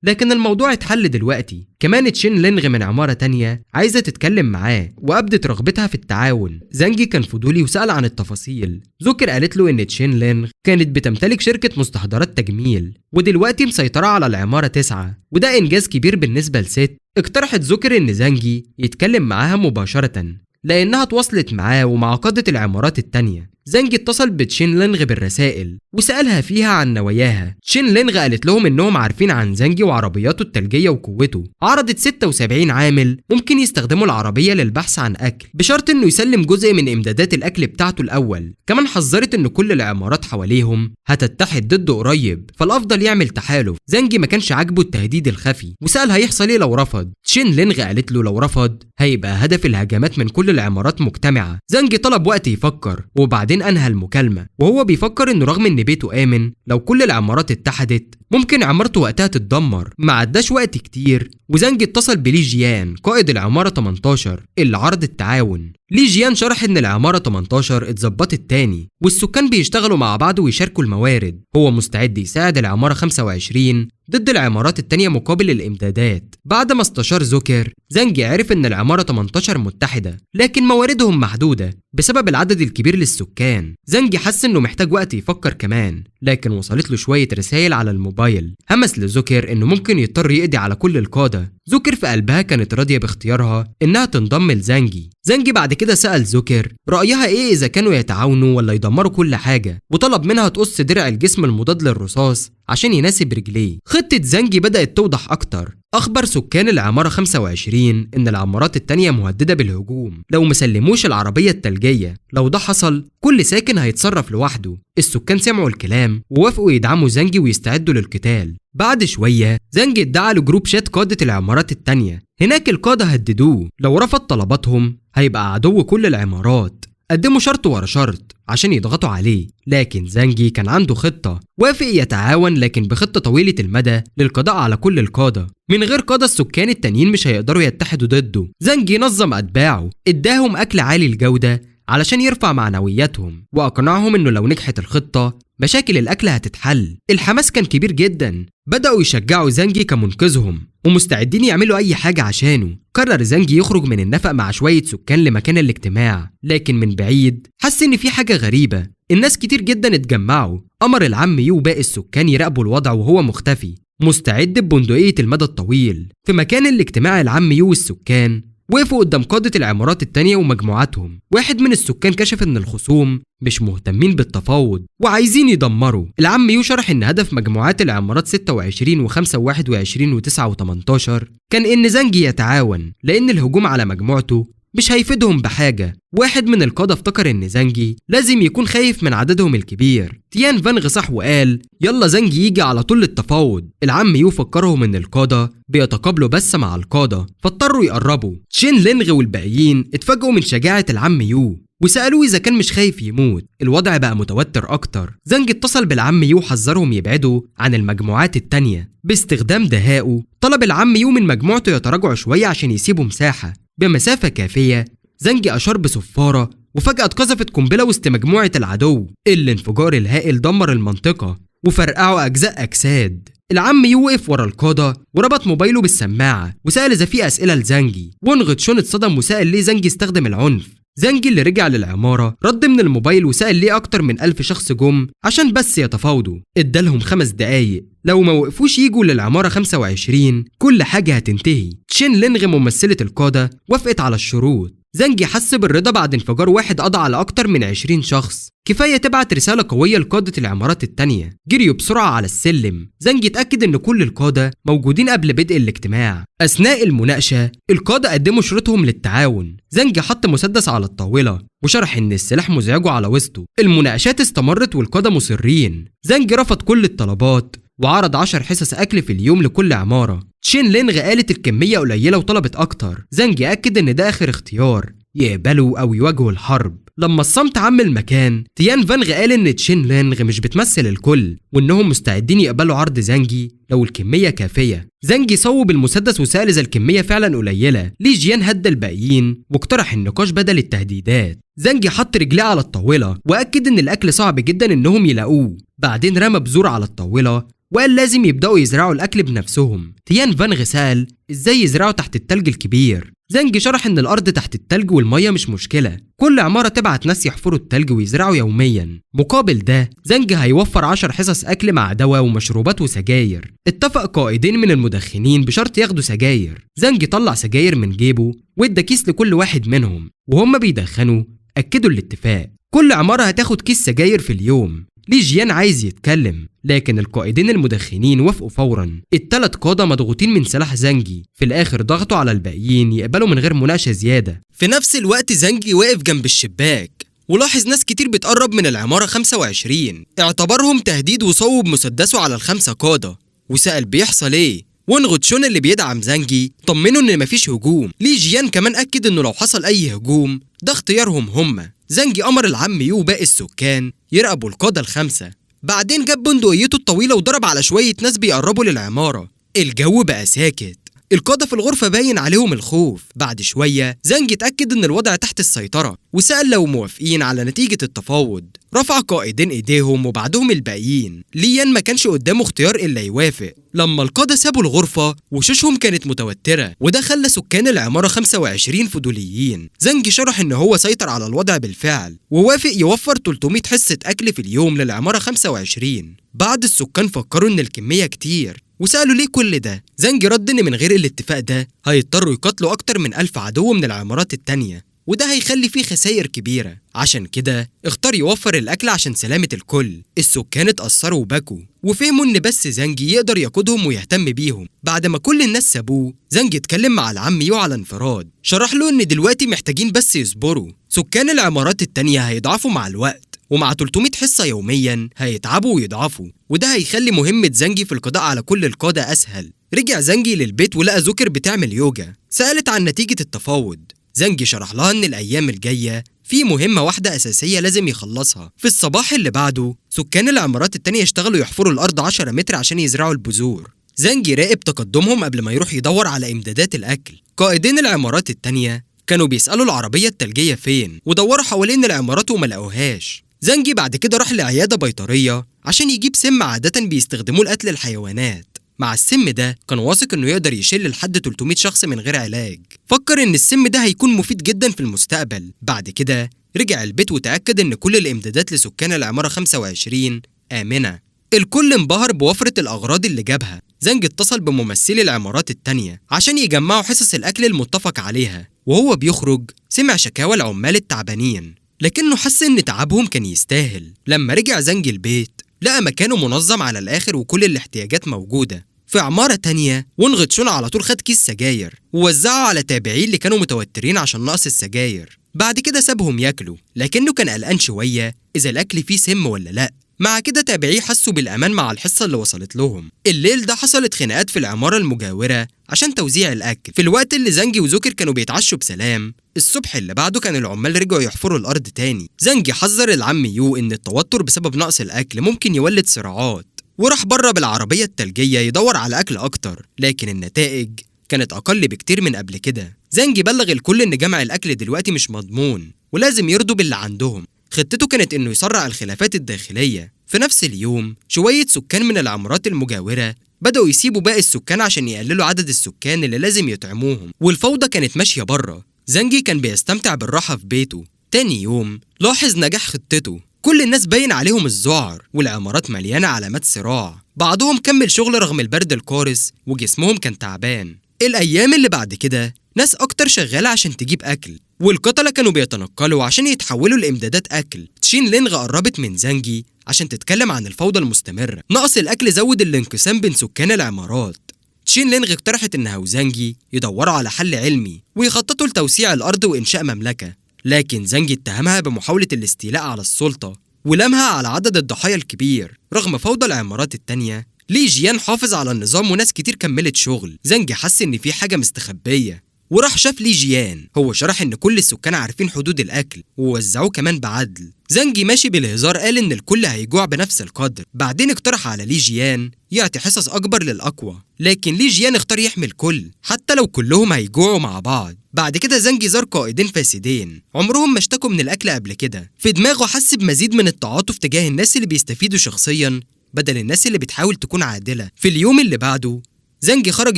لكن الموضوع اتحل دلوقتي. كمان تشين لينغ من عمارة تانية عايزة تتكلم معاه وأبدت رغبتها في التعاون. زانجي كان فضولي وسأل عن التفاصيل. زوكر قالت له إن تشين لينغ كانت بتمتلك شركة مستحضرات تجميل ودلوقتي مسيطرة على العمارة 9، وده إنجاز كبير بالنسبة لست. اقترحت زوكر إن زانجي يتكلم معاها مباشرة لأنها تواصلت معاه ومع قادة العمارات التانية. زانجي اتصل بتشين لينغ بالرسائل وسألها فيها عن نواياها. تشين لينغ قالت لهم انهم عارفين عن زانجي وعربياته التلجية وقوته. عرضت 76 عامل ممكن يستخدموا العربية للبحث عن اكل بشرط انه يسلم جزء من امدادات الاكل بتاعته الاول. كمان حذرت ان كل العمارات حواليهم هتتحد ضده قريب فالافضل يعمل تحالف. زانجي ما كانش عاجبه التهديد الخفي وسأل هيحصل ايه لو رفض. تشين لينغ قالت له لو رفض هيبقى هدف الهجمات من كل العمارات مجتمعة. زانجي طلب وقت يفكر وبعدين انهى المكالمة وهو بيفكر انه رغم ان بيته امن لو كل العمارات اتحدت ممكن عمارته وقتها تتدمر. ما عداش وقت كتير وزانجي اتصل بلي جيان قائد العمارة 18 اللي عرض التعاون. لي جيان شرح ان العمارة 18 اتظبطت تاني والسكان بيشتغلوا مع بعض ويشاركوا الموارد. هو مستعد يساعد العمارة 25 ضد العمارات التانية مقابل الامدادات. بعد ما استشار زوكر زانجي عرف ان العمارة 18 متحدة لكن مواردهم محدودة بسبب العدد الكبير للسكان. زانجي حس انه محتاج وقت يفكر كمان لكن وصلت له شوية رسائل على الموبايل. همس لزوكر انه ممكن يضطر يقضي على كل القادة. زوكر في قلبها كانت راضية باختيارها انها تنضم لزانجي. زانجي بعد كده سأل زوكر رأيها ايه اذا كانوا يتعاونوا ولا يدمروا كل حاجة وطلب منها تقص درع الجسم المضاد للرصاص عشان يناسب رجليه. خطة زانجي بدأت توضح اكتر. اخبر سكان العمارة 25 ان العمارات التانية مهددة بالهجوم لو مسلموش العربية التلجية. لو ده حصل كل ساكن هيتصرف لوحده. السكان سمعوا الكلام ووافقوا يدعموا زانجي ويستعدوا للقتال. بعد شوية زانجي ادعى لجروب شات قادة العمارات التانية. هناك القادة هددوه لو رفض طلباتهم هيبقى عدو كل العمارات. قدموا شرط ورا شرط عشان يضغطوا عليه لكن زانجي كان عنده خطة. وافق يتعاون لكن بخطة طويلة المدى للقضاء على كل القادة. من غير قادة السكان التانيين مش هيقدروا يتحدوا ضده. زانجي نظم أتباعه اداهم أكل عالي الجودة علشان يرفع معنوياتهم وأقنعهم إنه لو نجحت الخطة مشاكل الأكل هتتحل. الحماس كان كبير جدا. بدأوا يشجعوا زانجي كمنقذهم ومستعدين يعملوا أي حاجة عشانه. قرر زانجي يخرج من النفق مع شوية سكان لمكان الاجتماع لكن من بعيد حس إن في حاجة غريبة. الناس كتير جدا اتجمعوا. أمر العم يو باقي السكان يراقبوا الوضع وهو مختفي مستعد ببندقية المدى الطويل. في مكان الاجتماع العم يو والسكان وقفوا قدام قادة العمارات التانية ومجموعاتهم. واحد من السكان كشف ان الخصوم مش مهتمين بالتفاوض وعايزين يدمروا. العم يو شرح ان هدف مجموعات العمارات 26 و5 و21 و9 و18 كان ان زانجي يتعاون لان الهجوم على مجموعته مش هيفيدهم بحاجة. واحد من القادة افتكر ان زانجي لازم يكون خايف من عددهم الكبير. تيان فانغ صح وقال يلا زانجي يجي على طول للتفاوض. العم يو فكرهم ان القادة بيتقابلوا بس مع القادة فاضطروا يقربوا. تشين لينغ والباقيين اتفاجئوا من شجاعة العم يو وسألوه إذا كان مش خايف يموت. الوضع بقى متوتر أكتر. زانجي اتصل بالعم يو حذرهم يبعدوا عن المجموعات التانية. باستخدام دهائه طلب العم يو من مجموعته يتراجعوا شوية عشان يسيبوا مساحة بمسافة كافية. زانجي أشار بصفارة وفجأة اتقذفت قنبلة وسط مجموعة العدو. الانفجار الهائل دمر المنطقة وفرقعوا أجزاء أجساد. العم يو وقف ورا القادة وربط موبايله بالسماعة وسأل إذا في أسئلة لزانجي. وانغ تشون اتصدم وسأل ليه زانجي استخدم العنف. زانجي اللي رجع للعمارة رد من الموبايل وسأل ليه أكتر من 1000 شخص جم عشان بس يتفاوضوا. ادالهم 5 دقايق لو ما وقفوش يجوا للعمارة 25 كل حاجة هتنتهي. تشين لينغ ممثلة القادة وافقت على الشروط. زانجي حس بالرضا بعد انفجار واحد قضى على أكتر من 20 شخص. كفاية تبعت رسالة قوية لقادة العمارات التانية. جريوا بسرعة على السلم. زانجي اتأكد ان كل القادة موجودين قبل بدء الاجتماع. أثناء المناقشة القادة قدموا شروطهم للتعاون. زانجي حط مسدس على الطاولة وشرح ان السلاح مزعجه على وسطه. المناقشات استمرت والقادة مصرين. زانجي رفض كل الطلبات وعرض 10 حصص أكل في اليوم لكل عمارة. تشين لينغ قالت الكمية قليلة وطلبت أكتر. زانج أكد إن ده آخر اختيار، يقبلوا أو يواجهوا الحرب. لما الصمت عم المكان، تيان فانغ قال إن تشين لينغ مش بتمثل الكل، وإنهم مستعدين يقبلوا عرض زانجي لو الكمية كافية. زانجي صوب المسدس وسأل إذا الكمية فعلا قليلة. لي جيان هدى الباقيين واقترح النقاش بدل التهديدات. زانجي حط رجليه على الطاولة وأكد إن الأكل صعب جدا إنهم يلاقوه. بعدين رمى بذور على الطاولة وقال لازم يبدأوا يزرعوا الأكل بنفسهم. تيان فانغ سأل إزاي يزرعوا تحت التلج الكبير. زانج شرح إن الأرض تحت التلج والمية مش مشكلة، كل عمارة تبعت ناس يحفروا التلج ويزرعوا يوميا. مقابل ده زانج هيوفر 10 حصص أكل مع دواء ومشروبات وسجاير. اتفق قائدين من المدخنين بشرط ياخدوا سجاير. زانج طلع سجاير من جيبه وادى كيس لكل واحد منهم، وهم بيدخنوا أكدوا الاتفاق، كل عمارة هتاخد كيس سجاير في اليوم. لي جيان عايز يتكلم لكن القائدين المدخنين وافقوا فورا. الثلاث قادة مضغوطين من سلاح زانجي، في الآخر ضغطوا على الباقيين يقبلوا من غير مناقشة زيادة. في نفس الوقت زانجي واقف جنب الشباك ولاحظ ناس كتير بتقرب من العمارة 25، اعتبرهم تهديد وصوب مسدسه على ال5 قادة وسأل بيحصل ايه. وانغ تشون اللي بيدعم زانجي طمنوا ان مفيش هجوم. لي جيان كمان أكد انه لو حصل اي هجوم ده اختيارهم هم. زانجي أمر العم يو وباقي السكان يراقبوا القادة ال5. بعدين جاب بندقيته الطويلة وضرب على شوية ناس بيقربوا للعمارة. الجو بقى ساكت، القادة في الغرفة باين عليهم الخوف. بعد شوية زانج اتأكد ان الوضع تحت السيطرة وسأل لو موافقين على نتيجة التفاوض. رفع قائدين ايديهم وبعدهم الباقيين. ليان ما كانش قدامه اختيار الا يوافق. لما القادة سابوا الغرفة وشوشهم كانت متوترة وده خلى سكان العمارة 25 فضوليين. زانج شرح ان هو سيطر على الوضع بالفعل ووافق يوفر 300 حصة اكل في اليوم للعمارة 25. بعض السكان فكروا ان الكمية كتير وسألوا ليه كل ده. زانج رد ان من غير الاتفاق ده هيضطروا يقاتلوا اكتر من 1000 عدو من العمارات التانية وده هيخلي فيه خسائر كبيرة. عشان كده اختار يوفر الأكل عشان سلامة الكل. السكان اتأثروا وبكوا وفهموا إن بس زانجي يقدر يقودهم ويهتم بيهم. بعد ما كل الناس سابوه زانجي اتكلم مع العم يو على انفراد، شرح له إن دلوقتي محتاجين بس يصبروا. سكان العمارات التانية هيضعفوا مع الوقت ومع 300 حصة يوميا هيتعبوا ويضعفوا وده هيخلي مهمة زانجي في القضاء على كل القادة أسهل. رجع زانجي للبيت ولقى زوكر بتعمل يوجا. سألت عن نتيجة التفاوض. زانجي شرح لها إن الأيام الجاية في مهمة واحدة أساسية لازم يخلصها. في الصباح اللي بعده سكان العمارات التانية يشتغلوا يحفروا الأرض 10 متر عشان يزرعوا البذور. زانجي راقب تقدمهم قبل ما يروح يدور على إمدادات الأكل. قائدين العمارات التانية كانوا بيسألوا العربية التلجية فين ودوروا حوالين العمارات وما لقوهاش. زانجي بعد كده راح لعيادة بيطرية عشان يجيب سم عادة بيستخدموه لقتل الحيوانات. مع السم ده كان واثق انه يقدر يشيل لحد 300 شخص من غير علاج. فكر ان السم ده هيكون مفيد جدا في المستقبل. بعد كده رجع البيت وتأكد ان كل الامدادات لسكان العمارة 25 آمنة. الكل انبهر بوفرة الأغراض اللي جابها. زانج اتصل بممثلي العمارات التانية عشان يجمعوا حصص الأكل المتفق عليها. وهو بيخرج سمع شكاوى العمال التعبانين لكنه حس ان تعبهم كان يستاهل. لما رجع زانج البيت لقى مكانه منظم على الآخر وكل الاحتياجات موجودة. في عمارة تانية وانغ تشون على طول خد كيس سجاير ووزعه على تابعين اللي كانوا متوترين عشان نقص السجاير. بعد كده سابهم ياكلوا لكنه كان قلقان شوية إذا الأكل فيه سم ولا لأ. مع كده تابعيه حسوا بالأمان مع الحصة اللي وصلت لهم. الليل ده حصلت خناقات في العمارة المجاورة عشان توزيع الأكل. في الوقت اللي زانجي وزوكر كانوا بيتعشوا بسلام، الصبح اللي بعده كان العمال رجعوا يحفروا الأرض تاني. زانجي حذر العم يو إن التوتر بسبب نقص الأكل ممكن يولد صراعات وراح بره بالعربية التلجية يدور على أكل أكتر، لكن النتائج كانت أقل بكتير من قبل كده. زانجي بلغ الكل إن جمع الأكل دلوقتي مش مضمون ولازم يرضوا باللي عندهم. خطته كانت إنه يسرع الخلافات الداخلية. في نفس اليوم شوية سكان من العمارات المجاورة بدأوا يسيبوا باقي السكان عشان يقللوا عدد السكان اللي لازم يطعموهم والفوضى كانت ماشية بره. زانجي كان بيستمتع بالراحة في بيته. تاني يوم لاحظ نجاح خطته. كل الناس باين عليهم الذعر والعمارات مليانة علامات صراع. بعضهم كمل شغل رغم البرد القارس وجسمهم كان تعبان. الأيام اللي بعد كده ناس أكتر شغالة عشان تجيب أكل والقتلة كانوا بيتنقلوا عشان يتحولوا لإمدادات أكل. تشين لينغ قربت من زانجي عشان تتكلم عن الفوضى المستمرة. نقص الأكل زود الانقسام بين سكان العمارات. تشين لينغ اقترحت إنها وزانجي يدوروا على حل علمي ويخططوا لتوسيع الأرض وإنشاء مملكة، لكن زانجي اتهمها بمحاولة الاستيلاء على السلطة ولمها على عدد الضحايا الكبير. رغم فوضى العمارات التانية لي جيان حافظ على النظام وناس كتير كملت شغل. زانجي حس إن في حاجة مستخبية وراح شاف لي جيان. هو شرح إن كل السكان عارفين حدود الأكل ووزعوه كمان بعدل. زانجي ماشي بالهزار قال إن الكل هيجوع بنفس القدر. بعدين اقترح على لي جيان يعطي حصص أكبر للأقوى، لكن لي جيان اختار يحمي الكل حتى لو كلهم هيجوعوا مع بعض. بعد كده زانجي زار قائدين فاسدين عمرهم ما اشتكوا من الأكل قبل كده. في دماغه حس بمزيد من التعاطف تجاه الناس اللي بيستفيدوا شخصيا بدل الناس اللي بتحاول تكون عادلة. في اليوم اللي بعده زانجي خرج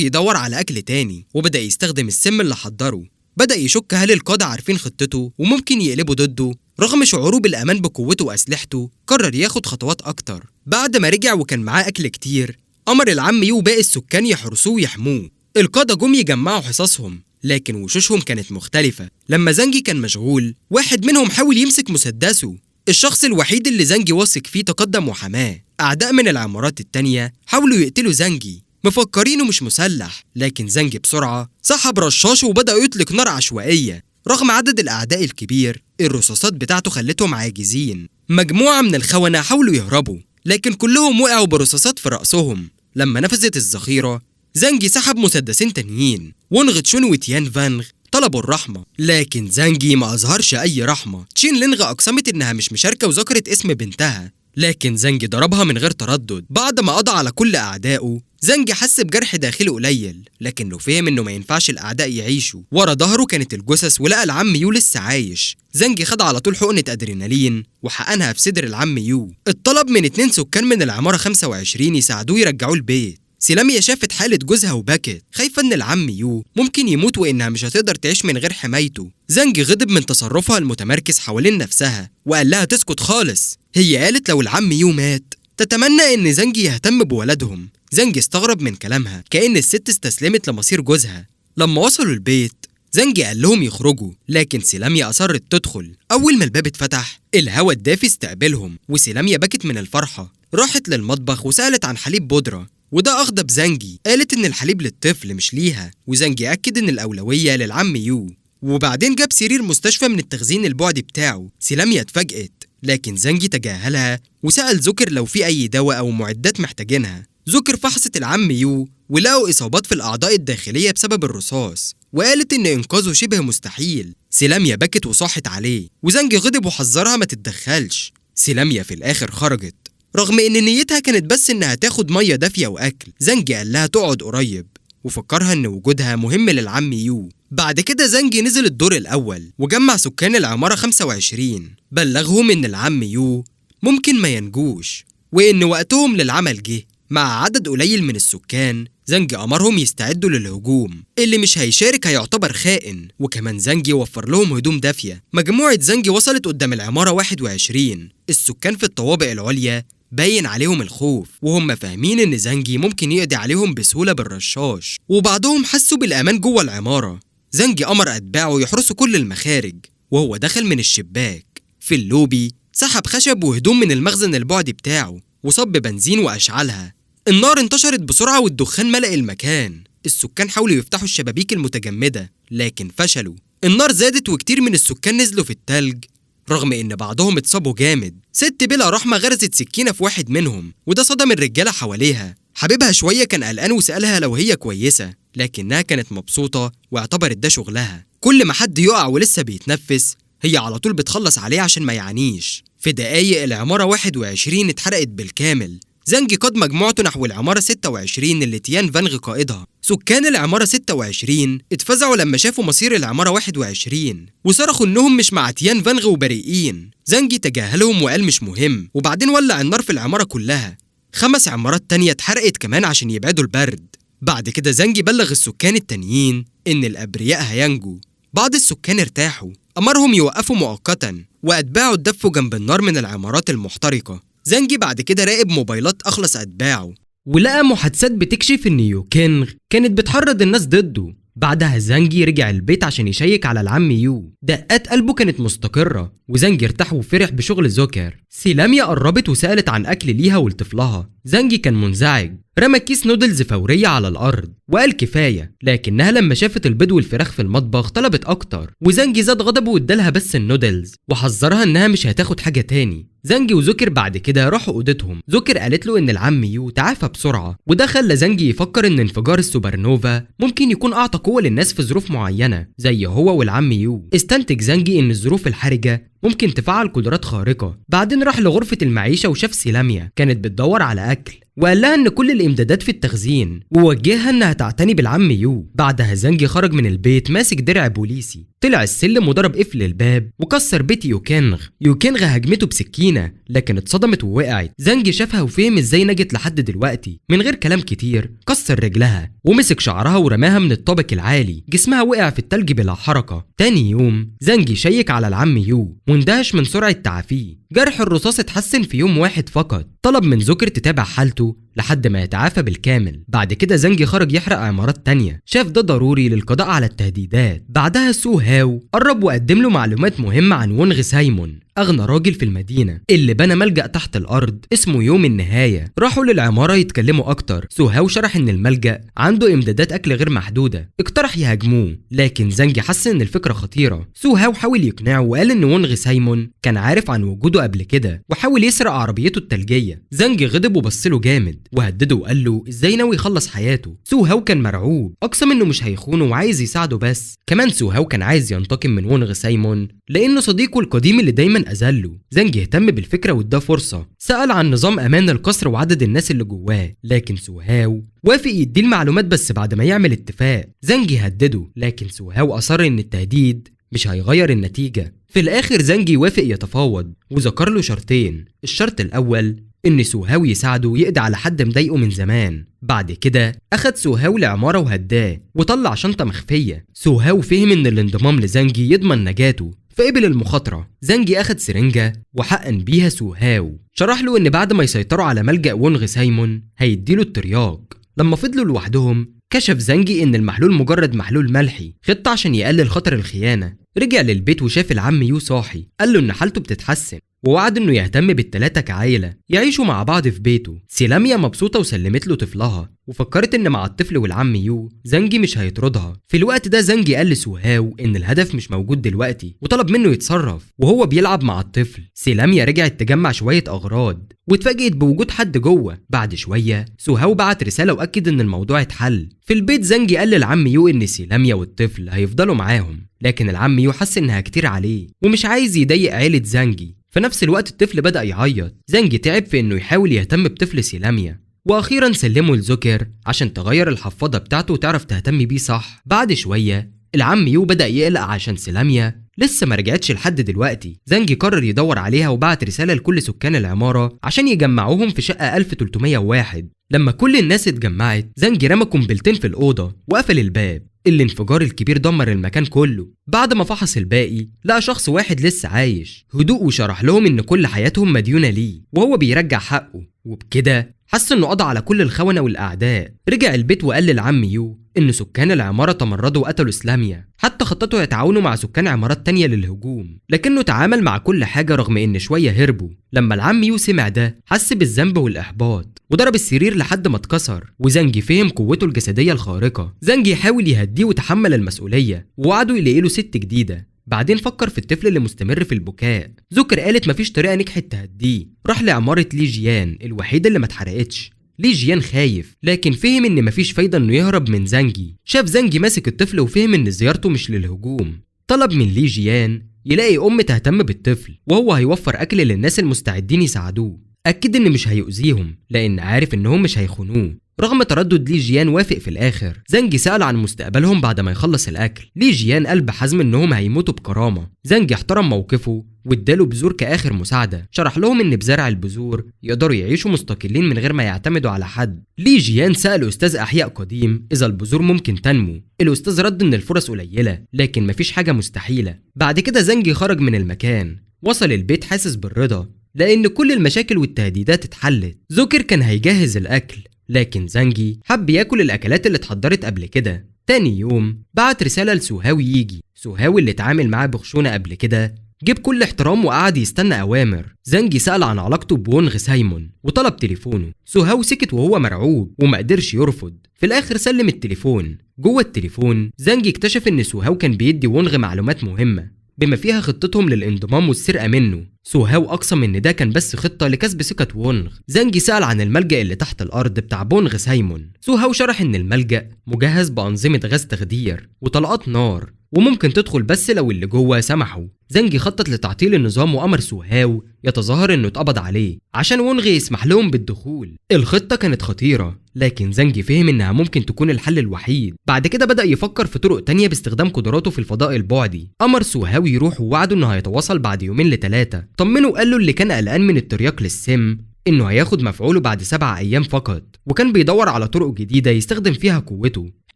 يدور على أكل تاني وبدأ يستخدم السم اللي حضره. بدأ يشك هل القادة عارفين خطته وممكن يقلبوا ضده. رغم شعوره بالأمان بقوته وأسلحته قرر ياخد خطوات أكتر. بعد ما رجع وكان معاه أكل كتير أمر العم يو باقي السكان يحرسوه ويحموه. القادة جم يجمعوا حصصهم لكن وشوشهم كانت مختلفة. لما زانجي كان مشغول واحد منهم حاول يمسك مسدسه. الشخص الوحيد اللي زانجي واثق فيه تقدم وحماه. أعداء من العمارات التانية حاولوا يقتلوا زانجي مفكرينه مش مسلح، لكن زانجي بسرعة سحب رشاشه وبدأ يطلق نار عشوائية. رغم عدد الأعداء الكبير الرصاصات بتاعته خلتهم عاجزين. مجموعة من الخونة حاولوا يهربوا لكن كلهم وقعوا برصاصات في رأسهم. لما نفذت الذخيرة زانجي سحب مسدسين تانيين. وونغ تشون وتيان فانغ طلبوا الرحمة لكن زانجي ما أظهرش أي رحمة. تشين لينغ أقسمت إنها مش مشاركة وذكرت اسم بنتها، لكن زانجي ضربها من غير تردد. بعد ما قضى على كل أعدائه زانجي حس بجرح داخلي قليل لكنه فهم إنه ما ينفعش الأعداء يعيشوا. ورا ظهره كانت الجثث ولقى العم يو لسه عايش. زانجي خد على طول حقنة أدرينالين وحقنها في صدر العم يو. اتطلب من 2 سكان من العمارة 25 يساعدوه يرجعوه البيت. سيلاميا شافت حالة جوزها وبكت خايفة إن العم يو ممكن يموت وإنها مش هتقدر تعيش من غير حمايته. زانجي غضب من تصرفها المتمركز حوالين نفسها وقال لها تسكت خالص. هي قالت لو العم يو مات تتمنى إن زانجي يهتم بولدهم. زانجي استغرب من كلامها كأن الست استسلمت لمصير جوزها. لما وصلوا البيت زانجي قال لهم يخرجوا لكن سيلاميا أصرت تدخل. أول ما الباب اتفتح الهوا الدافي استقبلهم وسيلاميا بكت من الفرحة. راحت للمطبخ وسألت عن حليب بودرة وده أغضب زانجي. قالت إن الحليب للطفل مش ليها وزانجي أكد إن الأولوية للعم يو. وبعدين جاب سرير مستشفى من التخزين البعدي بتاعه. سيلاميا اتفاجئت لكن زانجي تجاهلها وسأل زوكر لو في أي دواء أو معدات محتاجينها. زوكر فحصت العم يو ولقوا إصابات في الأعضاء الداخلية بسبب الرصاص وقالت إن إنقاذه شبه مستحيل. سيلاميا بكت وصاحت عليه وزانجي غضب وحذرها ما تتدخلش. سيلاميا في الآخر خرجت رغم إن نيتها كانت بس إنها تاخد مية دافية وأكل. زانجي قال لها تقعد قريب وفكرها إن وجودها مهم للعم يو. بعد كده زانجي نزل الدور الأول وجمع سكان العمارة 25. بلغهم إن العم يو ممكن ما ينجوش وإن وقتهم للعمل جه. مع عدد قليل من السكان زانجي أمرهم يستعدوا للهجوم. اللي مش هيشارك هيعتبر خائن. وكمان زانجي وفر لهم هدوم دافية. مجموعة زانجي وصلت قدام العمارة 21. السكان في الطوابق العليا باين عليهم الخوف وهم فاهمين إن زانجي ممكن يقضي عليهم بسهولة بالرشاش وبعضهم حسوا بالأمان جوه العمارة. زانجي أمر أتباعه يحرسوا كل المخارج وهو دخل من الشباك. في اللوبي سحب خشب وهدوم من المخزن البعدي بتاعه وصب بنزين وأشعلها. النار انتشرت بسرعة والدخان ملأ المكان. السكان حاولوا يفتحوا الشبابيك المتجمدة لكن فشلوا. النار زادت وكتير من السكان نزلوا في التلج رغم إن بعضهم اتصابوا جامد. ست بلا رحمة غرزت سكينة في واحد منهم وده صدم الرجالة حواليها. حبيبها شوية كان قلقان وسألها لو هي كويسة لكنها كانت مبسوطة واعتبرت ده شغلها. كل ما حد يقع ولسه بيتنفس هي على طول بتخلص عليه عشان ما يعانيش. في دقايق العمارة 21 اتحرقت بالكامل. زانجي قاد مجموعته نحو العمارة 26 اللي تيان فانغ قائدها. سكان العمارة 26 اتفزعوا لما شافوا مصير العمارة 21 وصرخوا إنهم مش مع تيان فانغ وبريئين. زانجي تجاهلهم وقال مش مهم وبعدين ولع النار في العمارة كلها. 5 عمارات تانية اتحرقت كمان عشان يبعدوا البرد. بعد كده زانجي بلغ السكان التانيين إن الأبرياء هينجوا. بعض السكان ارتاحوا. أمرهم يوقفوا مؤقتا وأتباعه اتدفوا جنب النار من العمارات المحترقة. زانجي بعد كده راقب موبايلات أخلص أتباعه ولقى محادثات بتكشف إن يو كينغ كانت بتحرض الناس ضده. بعدها زانجي رجع البيت عشان يشيك على العم يو. دقات قلبه كانت مستقرة وزانجي ارتاح وفرح بشغل زوكر. سيلاميا قربت وسألت عن أكل ليها ولطفلها. زانجي كان منزعج رمى كيس نودلز فورية على الأرض وقال كفاية، لكنها لما شافت البيض والفراخ في المطبخ طلبت أكتر، وزانجي زاد غضبه وادالها بس النودلز وحذرها إنها مش هتاخد حاجة تاني. زانجي وزوكر بعد كده راحوا أوضتهم. زوكر قالت له إن العم يو تعافى بسرعة، وده خلى زانجي يفكر إن انفجار السوبر نوفا ممكن يكون أعطى قوة للناس في ظروف معينة زي هو والعم يو. استنتج زانجي إن الظروف الحرجة ممكن تفعل قدرات خارقة. بعدين راح لغرفة المعيشة وشاف سيلاميا كانت بتدور على أكل، وقال لها إن كل الإمدادات في التخزين، ووجهها إنها تعتني بالعم يو. بعدها زانجي خرج من البيت ماسك درع بوليسي، طلع السلم وضرب قفل الباب وكسر بيت يوكينغ. يوكينغ هجمته بسكينة لكن اتصدمت ووقعت. زانجي شافها وفهم ازاي نجت لحد دلوقتي. من غير كلام كتير كسر رجلها ومسك شعرها ورماها من الطابق العالي، جسمها وقع في التلج بلا حركة. تاني يوم زانجي شيك على العم يو واندهش من سرعة تعافيه. جرح الرصاص اتحسن في يوم واحد فقط. طلب من زوكر تتابع حالته لحد ما يتعافى بالكامل. بعد كده زانجي خرج يحرق عمارات تانية، شاف ده ضروري للقضاء على التهديدات. بعدها سو هاو قرب وقدم له معلومات مهمة عن وونغ سايمون، أغنى راجل في المدينة اللي بنى ملجأ تحت الأرض اسمه يوم النهاية. راحوا للعمارة يتكلموا أكتر. سو هاو شرح إن الملجأ عنده إمدادات أكل غير محدودة. اقترح يهاجموه لكن زانجي حس إن الفكرة خطيرة. سو هاو حاول يقنعه وقال إن وونغ سايمون كان عارف عن وجوده قبل كده وحاول يسرق عربيته التلجية. زانجي غضب وبصله جامد وهدده وقال له إزاي ناوي يخلص حياته. سو هاو كان مرعوب، أقسم إنه مش هيخونه وعايز يساعده. بس كمان سو هاو كان عايز ينتقم من وونغ سايمون لأنه صديقه القديم اللي دايما أذله. زانجي اهتم بالفكرة واداه فرصة، سأل عن نظام أمان القصر وعدد الناس اللي جواه، لكن سو هاو وافق يديه المعلومات بس بعد ما يعمل اتفاق. زانجي هدده لكن سو هاو أصر إن التهديد مش هيغير النتيجة. في الآخر زانجي وافق يتفاوض وذكر له شرطين. الشرط الأول إن سو هاو يساعده يقضي على حد مضايقه من زمان. بعد كده أخد سو هاو لعمارة وهداه وطلع شنطة مخفية. سو هاو فهم إن الانضمام لزانجي يضمن نجاته فقبل المخاطرة. زانجي أخد سرنجة وحقن بيها سو هاو. شرح له إن بعد ما يسيطروا على ملجأ وونغ سايمون هيديله الترياق. لما فضلوا لوحدهم كشف زانجي إن المحلول مجرد محلول ملحي، خطة عشان يقلل خطر الخيانة. رجع للبيت وشاف العم يو صاحي، قال له إن حالته بتتحسن ووعد إنه يهتم بالتلاتة كعائلة يعيشوا مع بعض في بيته. سيلاميا مبسوطة وسلمت له طفلها وفكرت إن مع الطفل والعم يو زانجي مش هيطردها. في الوقت ده زانجي قال لسو هاو إن الهدف مش موجود دلوقتي وطلب منه يتصرف وهو بيلعب مع الطفل. سيلاميا رجعت تجمع شوية أغراض واتفاجئت بوجود حد جوه. بعد شوية سو هاو بعت رسالة وأكد إن الموضوع اتحل. في البيت زانجي قال للعم يو إن سيلاميا والطفل هيفضلوا معاهم، لكن العم يو حس إنها كتير عليه ومش عايز يضايق عيلة زانجي. في نفس الوقت الطفل بدأ يعيط. زانجي تعب في إنه يحاول يهتم بطفل سيلاميا وأخيرا سلمه لزوكر عشان تغير الحفاضة بتاعته وتعرف تهتم بيه صح. بعد شوية العم يو بدأ يقلق عشان سيلاميا لسه ما رجعتش لحد دلوقتي. زانجي قرر يدور عليها وبعت رسالة لكل سكان العمارة عشان يجمعوهم في شقة 1301. لما كل الناس اتجمعت زانجي رمى قنبلتين في الأوضة وقفل الباب. الانفجار الكبير دمر المكان كله. بعد ما فحص الباقي لقى شخص واحد لسه عايش هدوء وشرح لهم ان كل حياتهم مديونة ليه وهو بيرجع حقه، وبكده حس انه قضى على كل الخونة والاعداء. رجع البيت وقال للعم يو ان سكان العمارة تمردوا وقتلوا سلاميا. حتى خططوا يتعاونوا مع سكان عمارات تانية للهجوم، لكنه تعامل مع كل حاجة رغم ان شوية هربوا. لما العم يو سمع ده حس بالذنب والاحباط وضرب السرير لحد ما اتكسر. وزانجي فهم قوته الجسدية الخارقة. زانجي حاول يهديه وتحمل المسؤولية ووعدوا يلاقي له ست جديدة. بعدين فكر في الطفل اللي مستمر في البكاء. زوكر قالت مفيش طريقة نجحت تهديه. راح لعمارة لي جيان الوحيدة اللي ما اتحرقتش. لي جيان خايف لكن فهم ان مفيش فايدة انه يهرب من زانجي. شاف زانجي ماسك الطفل وفهم ان زيارته مش للهجوم. طلب من لي جيان يلاقي ام تهتم بالطفل وهو هيوفر اكل للناس المستعدين يساعدوه. اكد ان مش هيؤذيهم لان عارف انهم مش هيخونوه. رغم تردد لي جيان وافق في الاخر. زانجي سأل عن مستقبلهم بعد ما يخلص الاكل. لي جيان قال بحزم انهم هيموتوا بكرامة. زانجي احترم موقفه واداله بذور كآخر مساعدة. شرح لهم ان بزرع البذور يقدروا يعيشوا مستقلين من غير ما يعتمدوا على حد. لي جيان سأل استاذ احياء قديم اذا البذور ممكن تنمو. الاستاذ رد ان الفرص قليلة لكن مفيش حاجة مستحيلة. بعد كده زانجي خرج من المكان. وصل البيت حاسس بالرضا لان كل المشاكل والتهديدات اتحلت. زوكر كان هيجهز الاكل لكن زانجي حب ياكل الاكلات اللي اتحضرت قبل كده. تاني يوم بعت رسالة لسوهاوي يجي. سوهاوي اللي اتعامل معاه بخشونة قبل كده جه بكل احترام وقعد يستنى أوامر. زانجي سأل عن علاقته بونغ سايمون وطلب تليفونه. سوهاو سكت وهو مرعوب ومقدرش يرفض. في الآخر سلم التليفون. جوه التليفون زانجي اكتشف إن سوهاو كان بيدي وونغ معلومات مهمة بما فيها خطتهم للانضمام والسرقة منه. سوهاو أقسم إن ده كان بس خطة لكسب ثقة وونغ. زانجي سأل عن الملجأ اللي تحت الأرض بتاع بونغ سايمون. سوهاو شرح إن الملجأ مجهز بأنظمة غاز تخدير وطلقات نار وممكن تدخل بس لو اللي جوه سمحوا. زانجي خطط لتعطيل النظام وأمر سوهاو يتظاهر إنه اتقبض عليه عشان وونغ يسمح لهم بالدخول. الخطة كانت خطيرة لكن زانجي فهم إنها ممكن تكون الحل الوحيد. بعد كده بدأ يفكر في طرق تانية باستخدام قدراته في الفضاء البعدي. أمر سوهاو يروح ووعده إنه هيتواصل بعد 2 ل3. طمنه وقال له اللي كان قلقان من الترياق للسم إنه هياخد مفعوله بعد 7 أيام فقط، وكان بيدور على طرق جديدة يستخدم فيها قوته.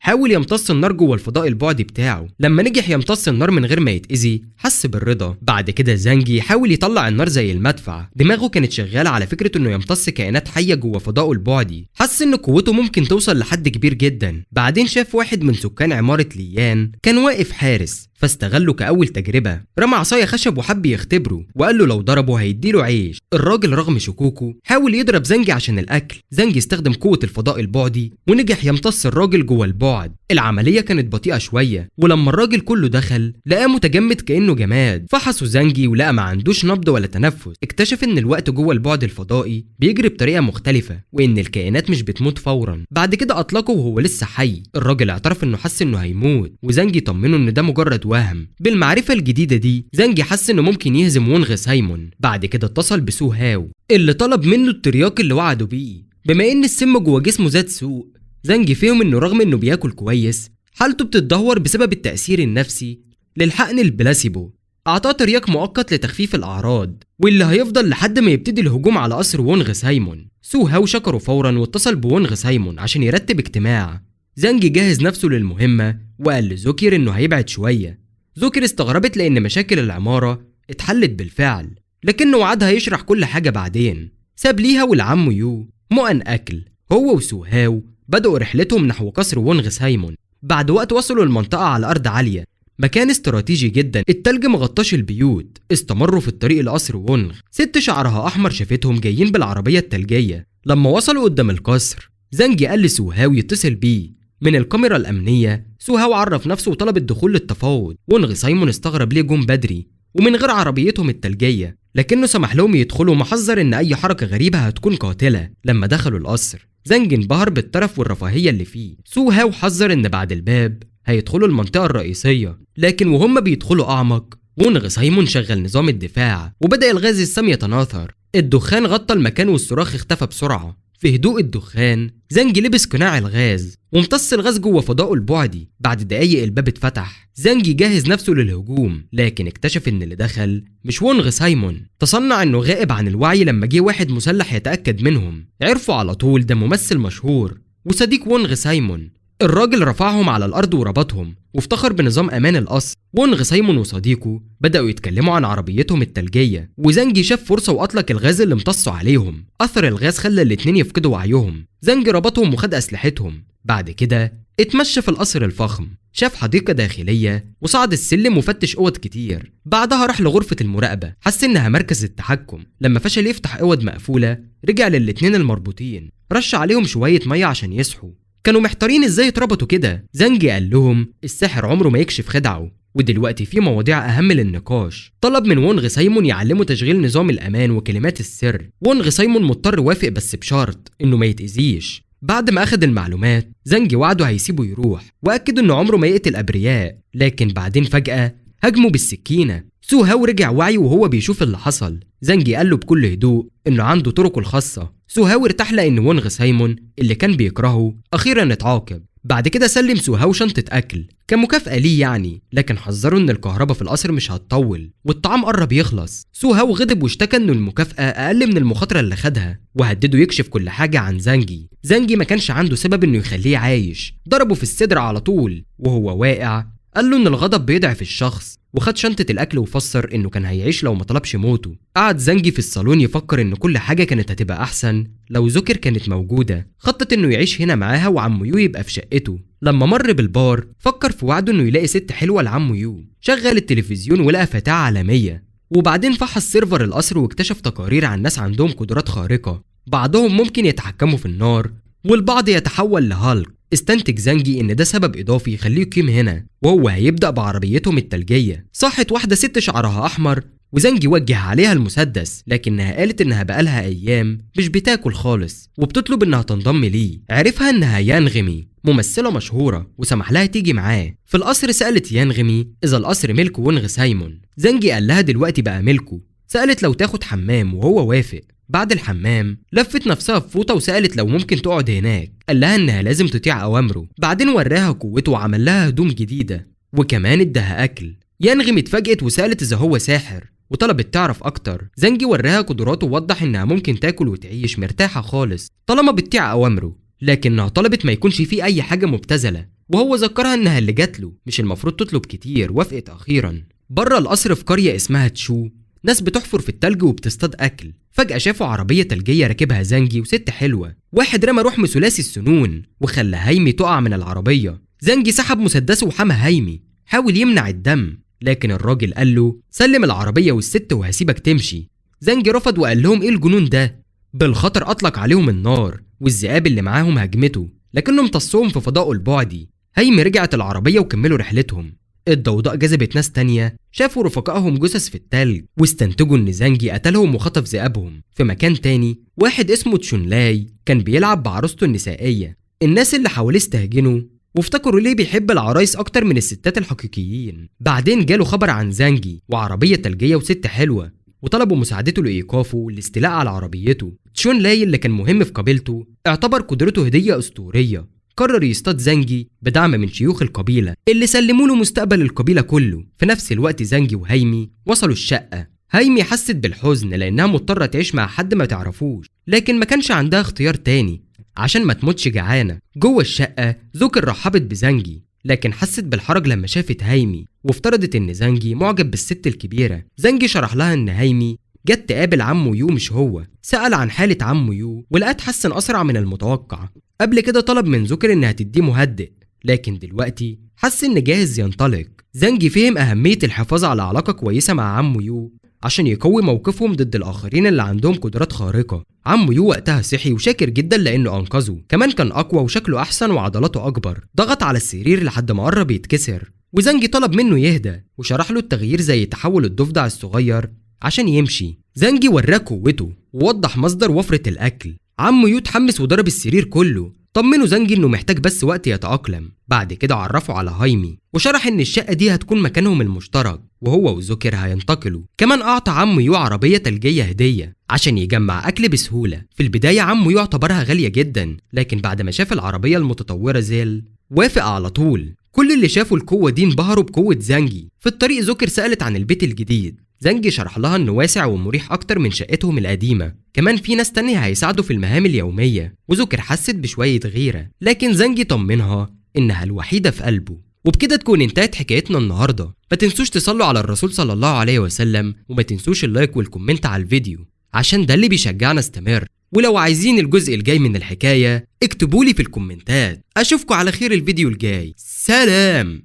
حاول يمتص النار جوه الفضاء البعدي بتاعه. لما نجح يمتص النار من غير ما يتأذي حس بالرضا. بعد كده زانجي حاول يطلع النار زي المدفع. دماغه كانت شغالة على فكرة انه يمتص كائنات حية جوه فضائه البعدي. حس ان قوته ممكن توصل لحد كبير جدا. بعدين شاف واحد من سكان عمارة ليان كان واقف حارس فاستغله كأول تجربة. رمى عصاية خشب وحب يختبره وقال له لو ضربه هيديله عيش. الراجل رغم شكوكه حاول يضرب زانجي عشان الأكل. زانجي استخدم قوة الفضاء البعدي ونجح يمتص الراجل جوه البعد. العملية كانت بطيئة شوية ولما الراجل كله دخل لقاه متجمد كأنه جماد. فحصوا زانجي ولقى ما عندوش نبض ولا تنفس. اكتشف ان الوقت جوه البعد الفضائي بيجري بطريقة مختلفة وان الكائنات مش بتموت فورا. بعد كده اطلقه وهو لسه حي. الراجل اعترف انه حس انه هيموت وزانجي طمنه ان ده مجرد وهم. بالمعرفة الجديدة دي زانجي حس انه ممكن يهزم وونغ سايمون. بعد كده اتصل بسوهاو اللي طلب منه الترياق اللي وعده بيه. بما ان السم جوه جسمه زاد سوء زانجي فهم انه رغم انه بياكل كويس حالته بتتدهور بسبب التأثير النفسي للحقن البلاسيبو. اعطاه ترياق مؤقت لتخفيف الاعراض واللي هيفضل لحد ما يبتدي الهجوم على قصر وونغ سايمون. سوهاو شكره فورا واتصل بوونغ سايمون عشان يرتب اجتماع. زانجي جهز نفسه للمهمة وقال لزوكير انه هيبعد شوية. زوكير استغربت لان مشاكل العمارة اتحلت بالفعل لكنه وعدها يشرح كل حاجة بعدين. ساب ليها والعم يو مؤن اكل. هو وسوهاو بدأوا رحلتهم نحو قصر وونغ سايمون. بعد وقت وصلوا المنطقة على أرض عالية، مكان استراتيجي جدا. التلج مغطاش البيوت. استمروا في الطريق لقصر وونغ. ست شعرها أحمر شافتهم جايين بالعربية التلجية. لما وصلوا قدام القصر زانجي قال لسوهاو يتصل بيه من الكاميرا الأمنية. سوهاو عرف نفسه وطلب الدخول للتفاوض. وونغ سايمون استغرب ليه جم بدري ومن غير عربيتهم التلجية لكنه سمح لهم يدخلوا محذر إن أي حركة غريبة هتكون قاتلة. لما دخلوا القصر زانجي انبهر بالترف والرفاهية اللي فيه. سوهاو حذر إن بعد الباب هيدخلوا المنطقة الرئيسية لكن وهم بيدخلوا أعمق وونغ سايمون شغل نظام الدفاع وبدأ الغاز السام يتناثر. الدخان غطى المكان والصراخ اختفى بسرعة. في هدوء الدخان زانجي لبس قناع الغاز وامتص الغاز جوه فضائه البعدي. بعد دقايق الباب اتفتح. زانجي جهز نفسه للهجوم لكن اكتشف ان اللي دخل مش وونغ سايمون. تصنع انه غائب عن الوعي لما جه واحد مسلح يتأكد منهم. عرفوا على طول ده ممثل مشهور وصديق وونغ سايمون. الراجل رفعهم على الأرض وربطهم وافتخر بنظام أمان القصر. وونغ سايمون وصديقه بدأوا يتكلموا عن عربيتهم التلجية وزانجي شاف فرصة وأطلق الغاز اللي امتصوا عليهم. أثر الغاز خلى الاتنين يفقدوا وعيهم. زانجي ربطهم وخد أسلحتهم. بعد كده اتمشى في القصر الفخم. شاف حديقة داخلية وصعد السلم وفتش أوض كتير. بعدها راح لغرفة المراقبة. حس إنها مركز التحكم. لما فشل يفتح أوض مقفولة رجع للاتنين المربوطين رش عليهم شوية مية عشان يصحوا. كانوا محتارين ازاي اتربطوا كده. زانجي قال لهم الساحر عمره ما يكشف خدعه ودلوقتي في مواضيع اهم للنقاش. طلب من وونغ سايمون يعلمه تشغيل نظام الامان وكلمات السر. وونغ سايمون مضطر وافق بس بشرط انه ما يتأذيش. بعد ما اخد المعلومات زانجي وعده هيسيبه يروح واكد انه عمره ما يقتل ابرياء. لكن بعدين فجأة هاجمه بالسكينة. سوهاو رجع وعي وهو بيشوف اللي حصل. زانجي قال له بكل هدوء انه عنده طرقه الخاصة. سوهاو ارتاح لان وونغ سايمون اللي كان بيكرهه اخيرا اتعاقب. بعد كده سلم سوهاو شنطة اكل كمكافأة ليه يعني لكن حذره ان الكهرباء في القصر مش هتطول والطعام قرب يخلص. سوهاو غضب واشتكى انه المكافأة اقل من المخاطرة اللي خدها وهدده يكشف كل حاجة عن زانجي. زانجي ما كانش عنده سبب انه يخليه عايش. ضربه في الصدر على طول وهو واقع. قال له ان الغضب بيضعف الشخص وخد شنطة الأكل وفسر إنه كان هيعيش لو ما طلبش موته. قعد زانجي في الصالون يفكر إن كل حاجة كانت هتبقى أحسن لو زوكير كانت موجودة. خطط إنه يعيش هنا معاها وعم يو يبقى في شقته. لما مر بالبار فكر في وعده إنه يلاقي ست حلوة لعم يو. شغل التلفزيون ولقى فتاة عالمية وبعدين فحص سيرفر القصر واكتشف تقارير عن ناس عندهم قدرات خارقة، بعضهم ممكن يتحكموا في النار والبعض يتحول لهالك. استنتج زانجي ان ده سبب اضافي يخليه يقيم هنا، وهو هيبدأ بعربيتهم التلجية. صحت واحدة ست شعرها احمر وزانجي وجه عليها المسدس، لكنها قالت انها بقالها ايام مش بتاكل خالص وبتطلب انها تنضم ليه. عرفها انها يانغمي ممثلة مشهورة وسمح لها تيجي معاه. في القصر سألت يانغمي اذا القصر ملك وونغ سايمون. زانجي قال لها دلوقتي بقى ملكه. سألت لو تاخد حمام وهو وافق. بعد الحمام لفت نفسها في فوطة وسألت لو ممكن تقعد هناك. قال لها انها لازم تطيع اوامره. بعدين وراها قوته وعمل لها هدوم جديدة وكمان اداها اكل. يانغمي اتفاجئت وسألت اذا هو ساحر وطلبت تعرف اكتر. زانجي وراها قدراته ووضح انها ممكن تاكل وتعيش مرتاحة خالص طالما بتطيع اوامره، لكنها طلبت ما يكونش فيه اي حاجة مبتذلة، وهو ذكرها انها اللي جاتله مش المفروض تطلب كتير. وافقت اخيرا. بره القصر في قرية اسمها تشو ناس بتحفر في التلج وبتصطاد اكل. فجأة شافوا عربية تلجية راكبها زانجي وست حلوة. واحد رمى رحم ثلاثي السنون وخلى هايمي تقع من العربية. زانجي سحب مسدسه وحمى هايمي، حاول يمنع الدم، لكن الراجل قال له سلم العربية والست وهسيبك تمشي. زانجي رفض وقال لهم ايه الجنون ده؟ بالخطر اطلق عليهم النار والذئاب اللي معاهم هجمته، لكنه امتصهم في فضائه البعدي. هايمي رجعت العربية وكملوا رحلتهم. الضوضاء جذبت ناس تانية شافوا رفقائهم جثث في التلج واستنتجوا ان زانجي قتلهم وخطف ذئابهم. في مكان تاني واحد اسمه تشونلاي كان بيلعب بعروسته النسائية. الناس اللي حواليه استهجنوا وافتكروا ليه بيحب العرايس اكتر من الستات الحقيقيين. بعدين جاله خبر عن زانجي وعربية تلجية وست حلوة وطلبوا مساعدته لايقافه والاستيلاء على عربيته. تشونلاي اللي كان مهم في قبيلته اعتبر قدرته هدية اسطورية. قرر يصطاد زانجي بدعم من شيوخ القبيلة اللي سلموا له مستقبل القبيلة كله. في نفس الوقت زانجي وهايمي وصلوا الشقة. هايمي حست بالحزن لأنها مضطرة تعيش مع حد ما تعرفوش، لكن ما كانش عندها اختيار تاني عشان ما تموتش جعانة. جوه الشقة زوكر رحبت بزانجي، لكن حست بالحرج لما شافت هايمي وافترضت ان زانجي معجب بالست الكبيرة. زانجي شرح لها ان هايمي جت تقابل عمو يو مش هو. سأل عن حالة عمو يو ولقاه اتحسن أسرع من المتوقع. قبل كده طلب من زوكر انها تديه مهدئ، لكن دلوقتي حس ان جاهز ينطلق. زانجي فهم أهمية الحفاظ على علاقة كويسة مع عمو يو عشان يقوي موقفهم ضد الآخرين اللي عندهم قدرات خارقة. عمو يو وقتها صحي وشاكر جدا لأنه أنقذه، كمان كان أقوى وشكله أحسن وعضلاته أكبر. ضغط على السرير لحد ما قرب يتكسر، وزانجي طلب منه يهدى وشرح له التغيير زي تحول الضفدع الصغير عشان يمشي. زانجي وراه قوته ووضح مصدر وفرة الأكل. عمو يو اتحمس وضرب السرير كله. طمنه زانجي انه محتاج بس وقت يتأقلم. بعد كده عرفه على هايمي وشرح ان الشقة دي هتكون مكانهم المشترك وهو وزوكر هينتقلوا. كمان اعطى عمو يو عربية تلجية هدية عشان يجمع اكل بسهولة. في البداية عمو يو اعتبرها غالية جدا، لكن بعد ما شاف العربية المتطورة زيل وافق على طول. كل اللي شافوا القوة دي انبهروا بقوة زانجي. في الطريق زوكر سألت عن البيت الجديد. زانجي شرح لها انه واسع ومريح اكتر من شقتهم القديمة، كمان في ناس تانية هيساعدوا في المهام اليومية. وزوكر حست بشوية غيرة، لكن زانجي طمنها انها الوحيدة في قلبه. وبكده تكون انتهت حكايتنا النهاردة. ما تنسوش تصلوا على الرسول صلى الله عليه وسلم، وما تنسوش اللايك والكومنت على الفيديو عشان ده اللي بيشجعنا استمر. ولو عايزين الجزء الجاي من الحكاية اكتبولي في الكومنتات. اشوفكوا على خير الفيديو الجاي. سلام.